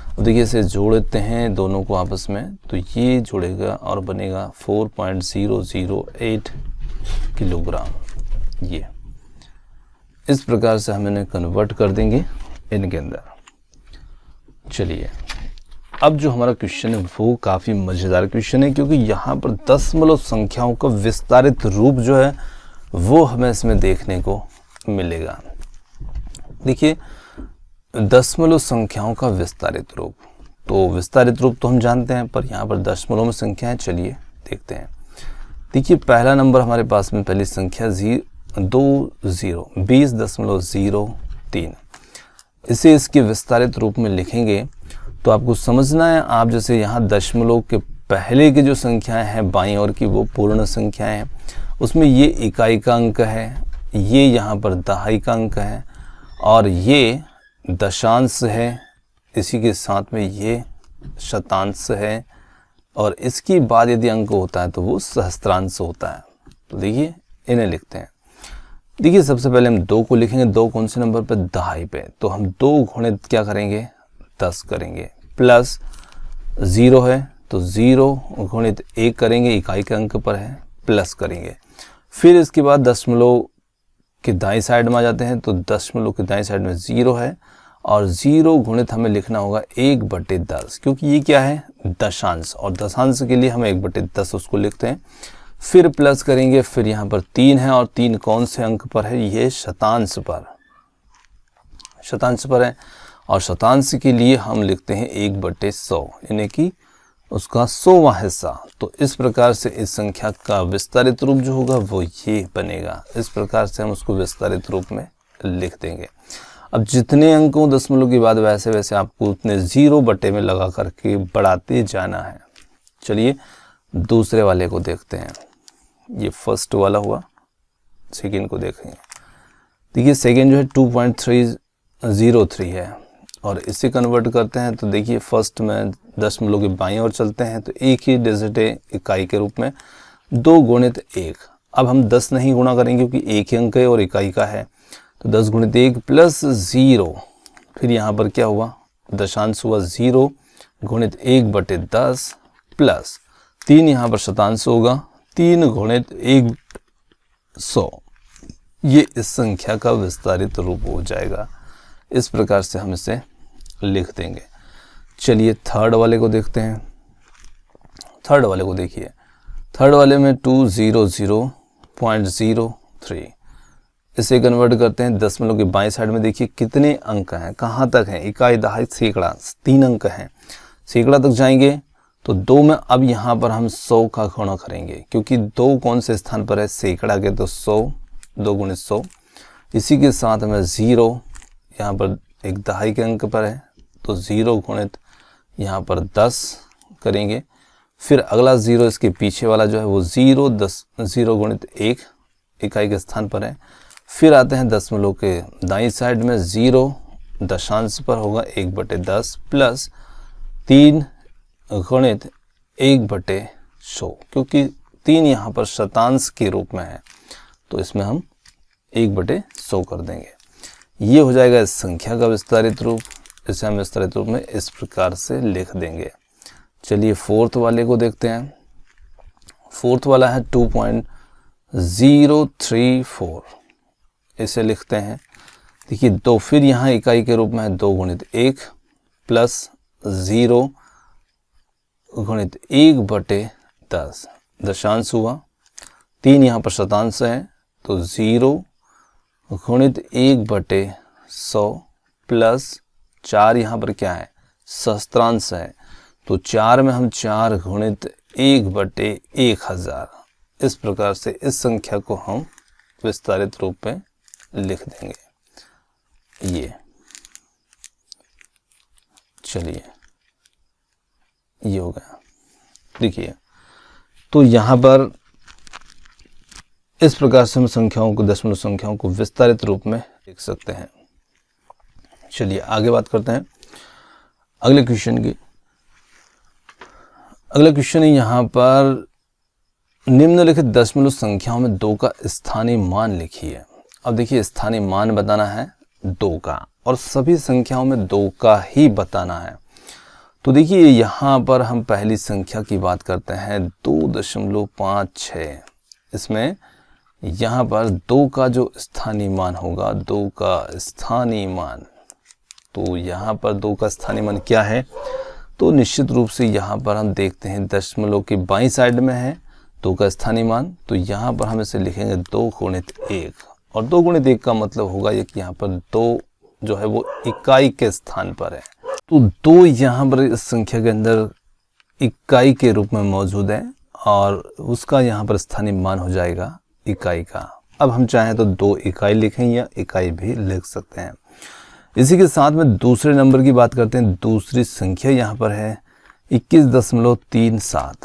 अब देखिए इसे जोड़ देते हैं दोनों को आपस में, तो ये जुड़ेगा और बनेगा 4.008 किलोग्राम। ये इस प्रकार से हम इन्हें कन्वर्ट कर देंगे इनके अंदर। चलिए अब जो हमारा क्वेश्चन है वो काफ़ी मज़ेदार क्वेश्चन है, क्योंकि यहाँ पर दशमलव संख्याओं का विस्तारित रूप जो है वो हमें इसमें देखने को मिलेगा। देखिए दशमलव संख्याओं का विस्तारित रूप, तो विस्तारित रूप तो हम जानते हैं, पर यहाँ पर दशमलव में संख्या है, चलिए देखते हैं। देखिए पहला नंबर हमारे पास में पहली संख्या 20.03, इसे इसके विस्तारित रूप में लिखेंगे तो आपको समझना है, आप जैसे यहाँ दशमलव के पहले की जो संख्याएं हैं बाईं ओर की वो पूर्ण संख्याएं हैं, उसमें ये इकाई का अंक है, ये यहाँ पर दहाई का अंक है और ये दशांश है, इसी के साथ में ये शतांश है और इसके बाद यदि अंक होता है तो वो सहस्त्रांश होता है। तो देखिए इन्हें लिखते हैं। देखिए सबसे पहले हम 2 को लिखेंगे, 2 कौन से नंबर पे, दहाई पे, तो हम 2 गुणित क्या करेंगे 10 करेंगे, प्लस 0 है तो 0 गुणित 1 करेंगे, इकाई के अंक पर है, प्लस करेंगे। फिर इसके बाद दशमलव के दाईं साइड में आ जाते हैं, तो दशमलव के दाईं साइड में 0 है और 0 गुणित हमें लिखना होगा 1/10, क्योंकि ये क्या है दशांश, और दशांश के लिए हम 1/10 उसको लिखते हैं। फिर प्लस करेंगे, फिर यहाँ पर 3 है और 3 कौन से अंक पर है, ये शतांश पर है और शतांश के लिए हम लिखते हैं 1/100 यानी कि उसका 100वां हिस्सा। तो इस प्रकार से इस संख्या का विस्तारित रूप जो होगा वो ये बनेगा। इस प्रकार से हम उसको विस्तारित रूप में लिख देंगे। अब जितने अंकों दशमलव के बाद वैसे वैसे आपको उतने 0 बटे में लगा करके बढ़ाते जाना है। चलिए दूसरे वाले को देखते हैं। ये फर्स्ट वाला हुआ, सेकेंड को देखेंगे। देखिए सेकेंड जो है 2.303 है और इसे कन्वर्ट करते हैं तो देखिए फर्स्ट में दशमलव के बाईं ओर चलते हैं तो एक ही डिजिट है इकाई के रूप में, 2 गुणित 1। अब हम 10 नहीं गुणा करेंगे क्योंकि एक ही अंक है और इकाई का है, तो 10 गुणित 1 प्लस 0, फिर यहाँ पर क्या हुआ, दशांश हुआ 0 गुणित 1/10 प्लस 3 यहाँ पर शतांश होगा 3 गुणित 100। ये इस संख्या का विस्तारित रूप हो जाएगा। इस प्रकार से हम इसे लिख देंगे। चलिए थर्ड वाले को देखते हैं। थर्ड वाले को देखिए, थर्ड वाले में 200.03 इसे कन्वर्ट करते हैं दशमलव के बाएं साइड में। देखिए कितने अंक हैं, कहाँ तक हैं, इकाई, दहाई, सैकड़ा, 3 अंक हैं। सैकड़ा तक जाएंगे तो 2 में अब यहाँ पर हम 100 का गुणा करेंगे क्योंकि 2 कौन से स्थान पर है, सैकड़ा के, तो 100, 2 गुणित 100। इसी के साथ में 0 यहाँ पर एक दहाई के अंक पर है तो 0 गुणित यहाँ पर 10 करेंगे। फिर अगला 0 इसके पीछे वाला जो है वो 0 गुणित 1 इकाई के स्थान पर है। फिर आते हैं दशमलव के दाईं साइड में, 0 दशांश पर होगा 1/10 प्लस 3 गुणित 1/100 क्योंकि 3 यहाँ पर शतांश के रूप में है तो इसमें हम 1/100 कर देंगे। ये हो जाएगा इस संख्या का विस्तारित रूप। इसे हम विस्तारित रूप में इस प्रकार से लिख देंगे। चलिए फोर्थ वाले को देखते हैं। फोर्थ वाला है 2.034, इसे लिखते हैं। देखिए 2, फिर यहाँ इकाई के रूप में है 2 गुणित 1 प्लस 0 गुणित 1/10 दशांश हुआ, 3 यहाँ पर शतांश है तो 0 गुणित 1/100 प्लस 4 यहाँ पर क्या है, सहस्त्रांश है तो 4 में हम 4 गुणित 1/1000। इस प्रकार से इस संख्या को हम विस्तारित रूप में लिख देंगे। ये चलिए ये हो गया। देखिए तो यहाँ पर इस प्रकार से हम संख्याओं को, दशमलव संख्याओं को विस्तारित रूप में लिख सकते हैं। चलिए आगे बात करते हैं अगले क्वेश्चन की। अगला क्वेश्चन है यहाँ पर निम्नलिखित दशमलव संख्याओं में 2 का स्थानीय मान लिखिए। अब देखिए स्थानीय मान बताना है 2 का और सभी संख्याओं में 2 का ही बताना है। तो देखिए यहाँ पर हम पहली संख्या की बात करते हैं 2.56। इसमें यहाँ पर 2 का जो स्थानीय मान होगा, 2 का स्थानीय मान, तो यहाँ पर 2 का स्थानीय मान क्या है, तो निश्चित रूप से यहाँ पर हम देखते हैं दशमलव के बाईं साइड में है 2 का स्थानीय मान, तो यहाँ पर हम इसे लिखेंगे 2 गुणित 1 और 2 गुणित 1 का मतलब होगा ये कि यहाँ पर 2 जो है वो इकाई के स्थान पर है। तो 2 यहाँ पर इस संख्या के अंदर इकाई के रूप में मौजूद है और उसका यहाँ पर स्थानीय मान हो जाएगा इकाई का। अब हम चाहें तो 2 इकाई लिखें या इकाई भी लिख सकते हैं। इसी के साथ में दूसरे नंबर की बात करते हैं। दूसरी संख्या यहाँ पर है 21.37।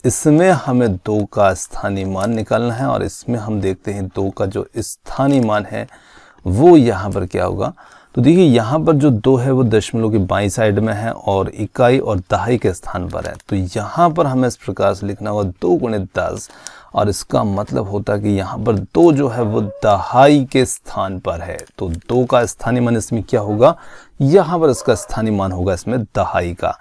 इसमें हमें 2 का स्थानीय मान निकालना है और इसमें हम देखते हैं 2 का जो स्थानीय मान है वो यहाँ पर क्या होगा। तो देखिए यहाँ पर जो 2 है वो दशमलव की बाईं साइड में है और इकाई और दहाई के स्थान पर है। तो यहाँ पर हमें इस प्रकार से लिखना होगा 2 गुणित 10 और इसका मतलब होता है कि यहाँ पर 2 जो है वो दहाई के स्थान पर है। तो 2 का स्थानीय मान इसमें क्या होगा, यहाँ पर इसका स्थानीय मान होगा इसमें दहाई का।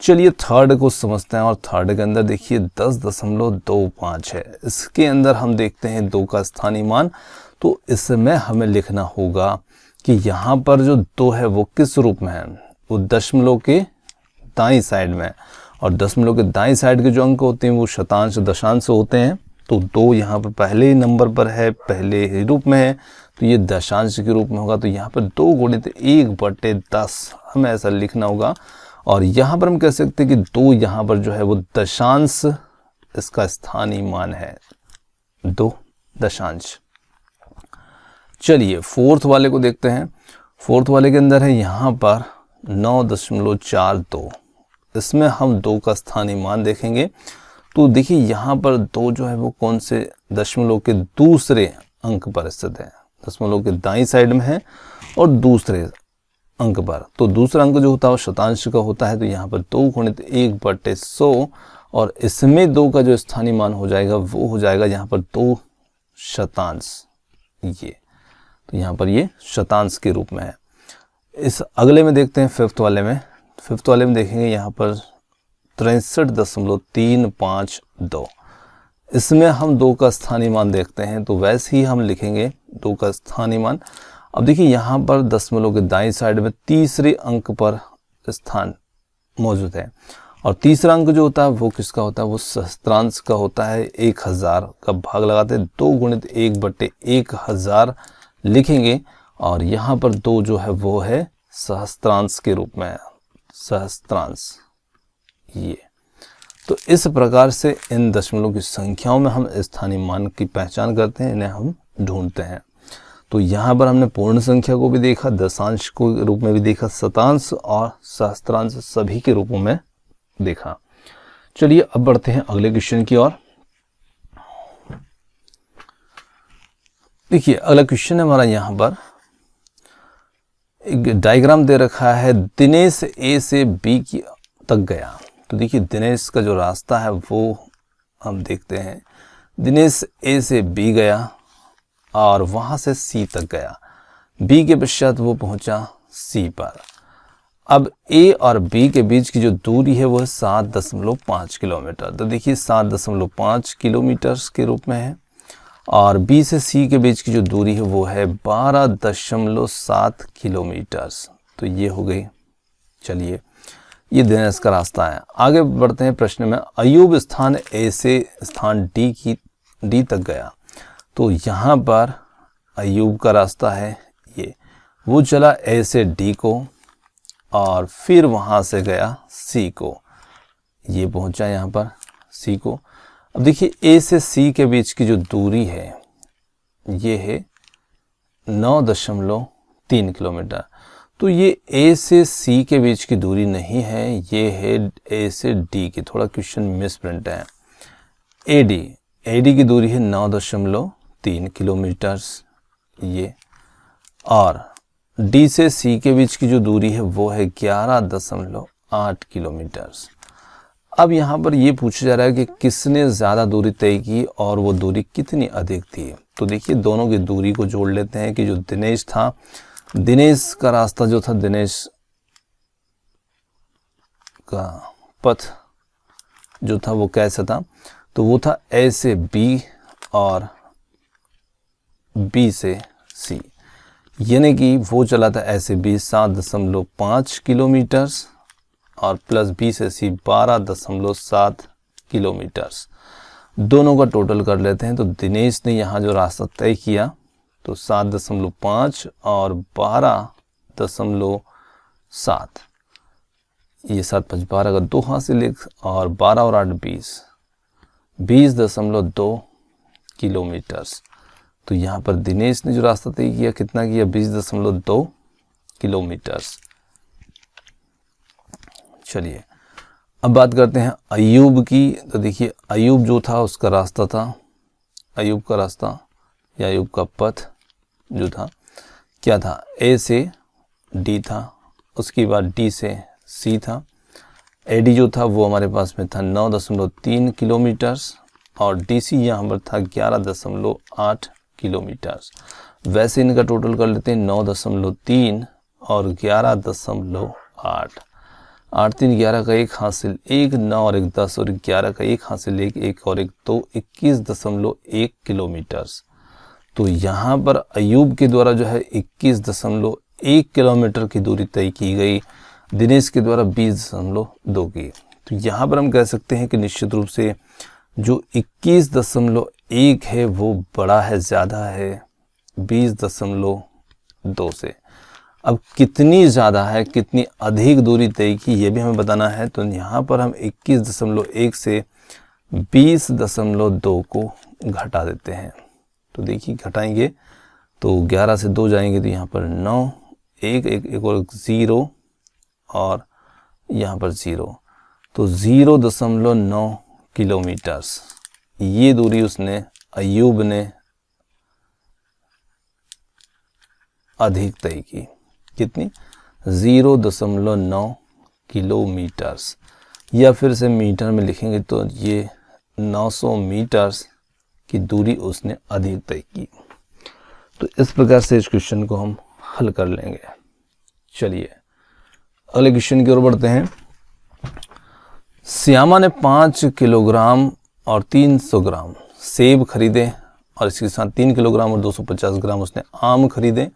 चलिए थर्ड को समझते हैं और थर्ड के अंदर देखिए 10.25 है। इसके अंदर हम देखते हैं 2 का स्थानीय मान, तो इसमें हमें लिखना होगा कि यहाँ पर जो 2 है वो किस रूप में है, वो दशमलव के दाईं साइड में, और दशमलव के दाईं साइड के जो अंक होते हैं वो शतांश दशांश होते हैं। तो 2 यहाँ पर पहले नंबर पर है, पहले ही रूप में है, तो ये दशांश के रूप में होगा। तो यहाँ पर 2 गुणित 1/10 हमें ऐसा लिखना होगा। और यहाँ पर हम कह सकते हैं कि 2 यहाँ पर जो है वो दशांश इसका स्थानीय मान है, 2 दशांश। चलिए फोर्थ वाले को देखते हैं। फोर्थ वाले के अंदर है यहाँ पर 9.42। इसमें हम 2 का स्थानीय मान देखेंगे। तो देखिए यहाँ पर 2 जो है वो कौन से दशमलव के दूसरे अंक पर स्थित है, दशमलव के दाईं साइड में है और दूसरे अंक पर। तो दूसरा अंक जो होता है वो शतांश का होता है। तो यहाँ पर 2 गुणित 1/100 और इसमें 2 का जो स्थानीय मान हो जाएगा वो हो जाएगा यहाँ पर 2 शतांश। ये तो यहाँ पर ये शतांश के रूप में है। इस अगले में देखते हैं फिफ्थ वाले में। फिफ्थ वाले में देखेंगे यहाँ पर 63.352। इसमें हम 2 का स्थानीय मान देखते हैं। तो वैसे ही हम लिखेंगे 2 का स्थानीय मान। अब देखिए यहाँ पर दशमलव के दाईं साइड में तीसरे अंक पर स्थान मौजूद है और तीसरा अंक जो होता है वो किसका होता है, वो सहस्त्रांश का होता है। 1000 का भाग लगाते हैं, 2 गुणित 1/1000 लिखेंगे और यहाँ पर 2 जो है वो है सहस्त्रांश के रूप में है, सहस्त्रांश। ये तो इस प्रकार से इन दशमलव की संख्याओं में हम स्थानीय मान की पहचान करते हैं, इन्हें हम ढूंढते हैं। तो यहाँ पर हमने पूर्ण संख्या को भी देखा, दशांश को रूप में भी देखा, शतांश और सहस्त्रांश सभी के रूपों में देखा। चलिए अब बढ़ते हैं अगले क्वेश्चन की ओर। देखिए अगला क्वेश्चन है हमारा, यहाँ पर एक डायग्राम दे रखा है। दिनेश ए से बी की तक गया। तो देखिए दिनेश का जो रास्ता है वो हम देखते हैं। दिनेश ए से बी गया और वहां से सी तक गया। बी के पश्चात वो पहुंचा सी पर। अब ए और बी के बीच की जो दूरी है वो है 7.5 किलोमीटर। तो देखिए 7.5 किलोमीटर के रूप में है और बी से सी के बीच की जो दूरी है वो है 12.7 किलोमीटर। तो ये हो गई। चलिए ये दिनेश का रास्ता है। आगे बढ़ते हैं प्रश्न में। अयूब स्थान ए से स्थान डी तक गया। तो यहाँ पर अयूब का रास्ता है ये, वो चला ए से डी को और फिर वहाँ से गया सी को, ये पहुँचा यहाँ पर सी को। अब देखिए ए से सी के बीच की जो दूरी है ये है 9.3 किलोमीटर। तो ये ए से सी के बीच की दूरी नहीं है, ये है ए से डी की। थोड़ा क्वेश्चन मिस प्रिंट है। एडी की दूरी है 9.3 किलोमीटर ये, और डी से सी के बीच की जो दूरी है वो है 11.8 किलोमीटर। अब यहाँ पर ये पूछा जा रहा है कि किसने ज़्यादा दूरी तय की और वो दूरी कितनी अधिक थी। तो देखिए दोनों की दूरी को जोड़ लेते हैं कि जो दिनेश था, दिनेश का रास्ता जो था, दिनेश का पथ जो था वो कैसा था, तो वो था ए से बी और बी से सी, यानी कि वो चला था ए से बी 7.5 किलोमीटर और प्लस बी से सी 12.7 किलोमीटर। दोनों का टोटल कर लेते हैं। तो दिनेश ने यहाँ जो रास्ता तय किया तो 7.5 और 12.7, ये 7 5 12 का 2 हाथ से लिख, और 12 और 8 20.2 किलोमीटर। तो यहाँ पर दिनेश ने जो रास्ता तय किया कितना किया, 20.2 किलोमीटर। चलिए अब बात करते हैं अयूब की। तो देखिए अयूब जो था उसका रास्ता था, अयूब का रास्ता या अयूब का पथ जो था क्या था, ए से डी था, उसके बाद डी से सी था। एडी जो था वो हमारे पास में था 9.3 किलोमीटर और डीसी यहाँ पर था 11.8 किलोमीटर। वैसे इनका टोटल कर लेते हैं 9.3 और 11.8। 8 3 11 का 1 हासिल 1, 9 और 1 10 और 11 का 1 हासिल 1, 1 और 1 2, 21.1 किलोमीटर। तो यहाँ पर अयूब के द्वारा जो है 21.1 किलोमीटर की दूरी तय की गई, दिनेश के द्वारा 20.2 की। तो यहाँ पर हम कह सकते हैं कि निश्चित रूप से जो 21.1 1 है वो बड़ा है, ज़्यादा है 20.2 से। अब कितनी ज़्यादा है, कितनी अधिक दूरी तय की, ये भी हमें बताना है। तो यहाँ पर हम 21.1 से 20.2 को घटा देते हैं। तो देखिए घटाएंगे तो 11 से 2 जाएंगे तो यहाँ पर 9, एक और 0 और यहाँ पर 0, तो 0.9 किलोमीटर्स ये दूरी उसने, अय्यूब ने अधिक तय की। कितनी? 0.9 किलोमीटर्स, या फिर से मीटर में लिखेंगे तो ये 900 मीटर्स की दूरी उसने अधिक तय की। तो इस प्रकार से इस क्वेश्चन को हम हल कर लेंगे। चलिए अगले क्वेश्चन की ओर बढ़ते हैं। श्यामा ने 5 किलोग्राम और 300 ग्राम सेब खरीदे और इसके साथ 3 किलोग्राम और 250 ग्राम उसने आम खरीदे।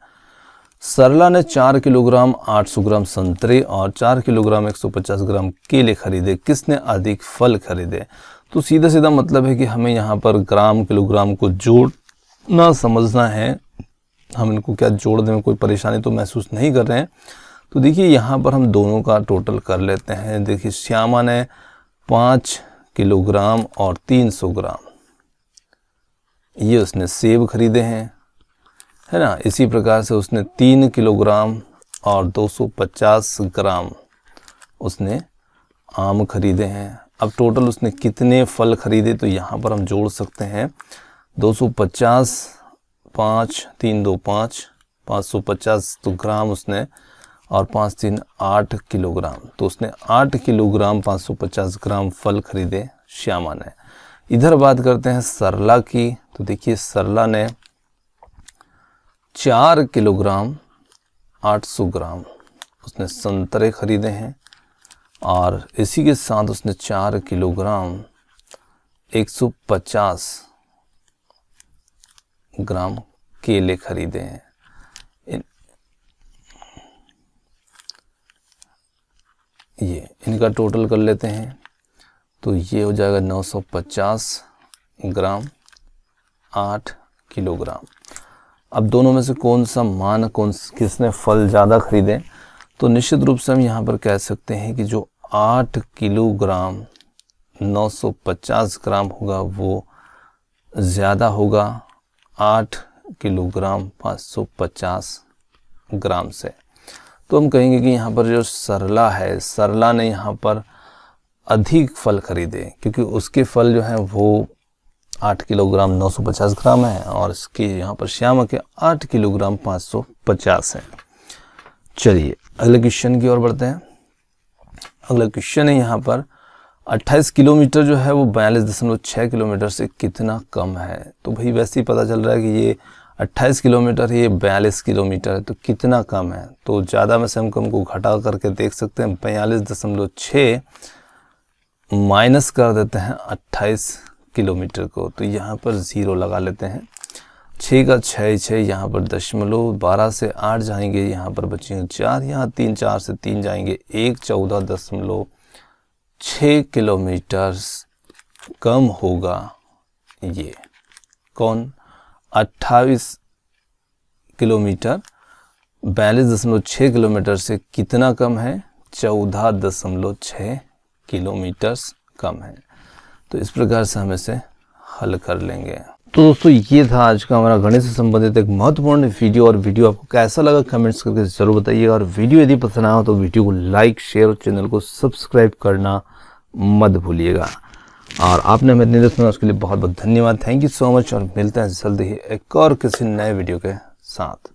सरला ने 4 किलोग्राम 800 ग्राम संतरे और 4 किलोग्राम 150 ग्राम केले खरीदे। किसने अधिक फल खरीदे? तो सीधा सीधा मतलब है कि हमें यहाँ पर ग्राम किलोग्राम को जोड़ना समझना है। हम इनको क्या जोड़ने में कोई परेशानी तो महसूस नहीं कर रहे हैं। तो देखिए यहाँ पर हम दोनों का टोटल कर लेते हैं। देखिए श्यामा ने 5 किलोग्राम और 300 ग्राम ये उसने सेब खरीदे हैं, है ना। इसी प्रकार से उसने 3 किलोग्राम और 250 ग्राम उसने आम खरीदे हैं। अब टोटल उसने कितने फल खरीदे? तो यहाँ पर हम जोड़ सकते हैं 250, 5 3 2 5, 550 तो ग्राम उसने, और 5 3 8 किलोग्राम, तो उसने 8 किलोग्राम 550 ग्राम फल खरीदे श्यामा ने। इधर बात करते हैं सरला की। तो देखिए सरला ने 4 किलोग्राम 800 ग्राम उसने संतरे खरीदे हैं और इसी के साथ उसने 4 किलोग्राम 150 ग्राम केले खरीदे हैं। ये इनका टोटल कर लेते हैं तो ये हो जाएगा 950 ग्राम 8 किलोग्राम। अब दोनों में से कौन सा मान, किसने फल ज़्यादा खरीदे? तो निश्चित रूप से हम यहाँ पर कह सकते हैं कि जो 8 किलोग्राम 950 ग्राम होगा वो ज़्यादा होगा 8 किलोग्राम 550 ग्राम से। तो हम कहेंगे कि यहाँ पर जो सरला है, सरला ने यहाँ पर अधिक फल खरीदे क्योंकि उसके फल जो हैं वो 8 किलोग्राम 950 ग्राम है और इसके यहाँ पर श्यामा के 8 किलोग्राम 550 है। चलिए अगले क्वेश्चन की ओर बढ़ते हैं। अगला क्वेश्चन है यहाँ पर 28 किलोमीटर जो है वो 42.6 किलोमीटर से कितना कम है? तो भाई वैसे ही पता चल रहा है कि ये 28 किलोमीटर है, ये 42 किलोमीटर है, तो कितना कम है? तो ज़्यादा में से हम कम को घटा करके देख सकते हैं। 42.6 माइनस कर देते हैं 28 किलोमीटर को, तो यहाँ पर 0 लगा लेते हैं। 6 का 6 यहाँ पर दशमलव, 12 से 8 जाएंगे, यहाँ पर बचेंगे 4, यहाँ 3 4 से 3 जाएंगे 1, 14.6 किलोमीटर कम होगा। ये कौन? 28 किलोमीटर 42.6 किलोमीटर से कितना कम है? 14.6 किलोमीटर कम है। तो इस प्रकार से हम इसे हल कर लेंगे। तो दोस्तों ये था आज का हमारा गणित से संबंधित एक महत्वपूर्ण वीडियो, और वीडियो आपको कैसा लगा कमेंट्स करके जरूर बताइएगा। और वीडियो यदि पसंद आया हो तो वीडियो को लाइक, शेयर और चैनल को सब्सक्राइब करना मत भूलिएगा। और आपने हमें इतनी सुना उसके लिए बहुत बहुत धन्यवाद। थैंक यू सो मच, और मिलते हैं जल्दी ही एक और किसी नए वीडियो के साथ।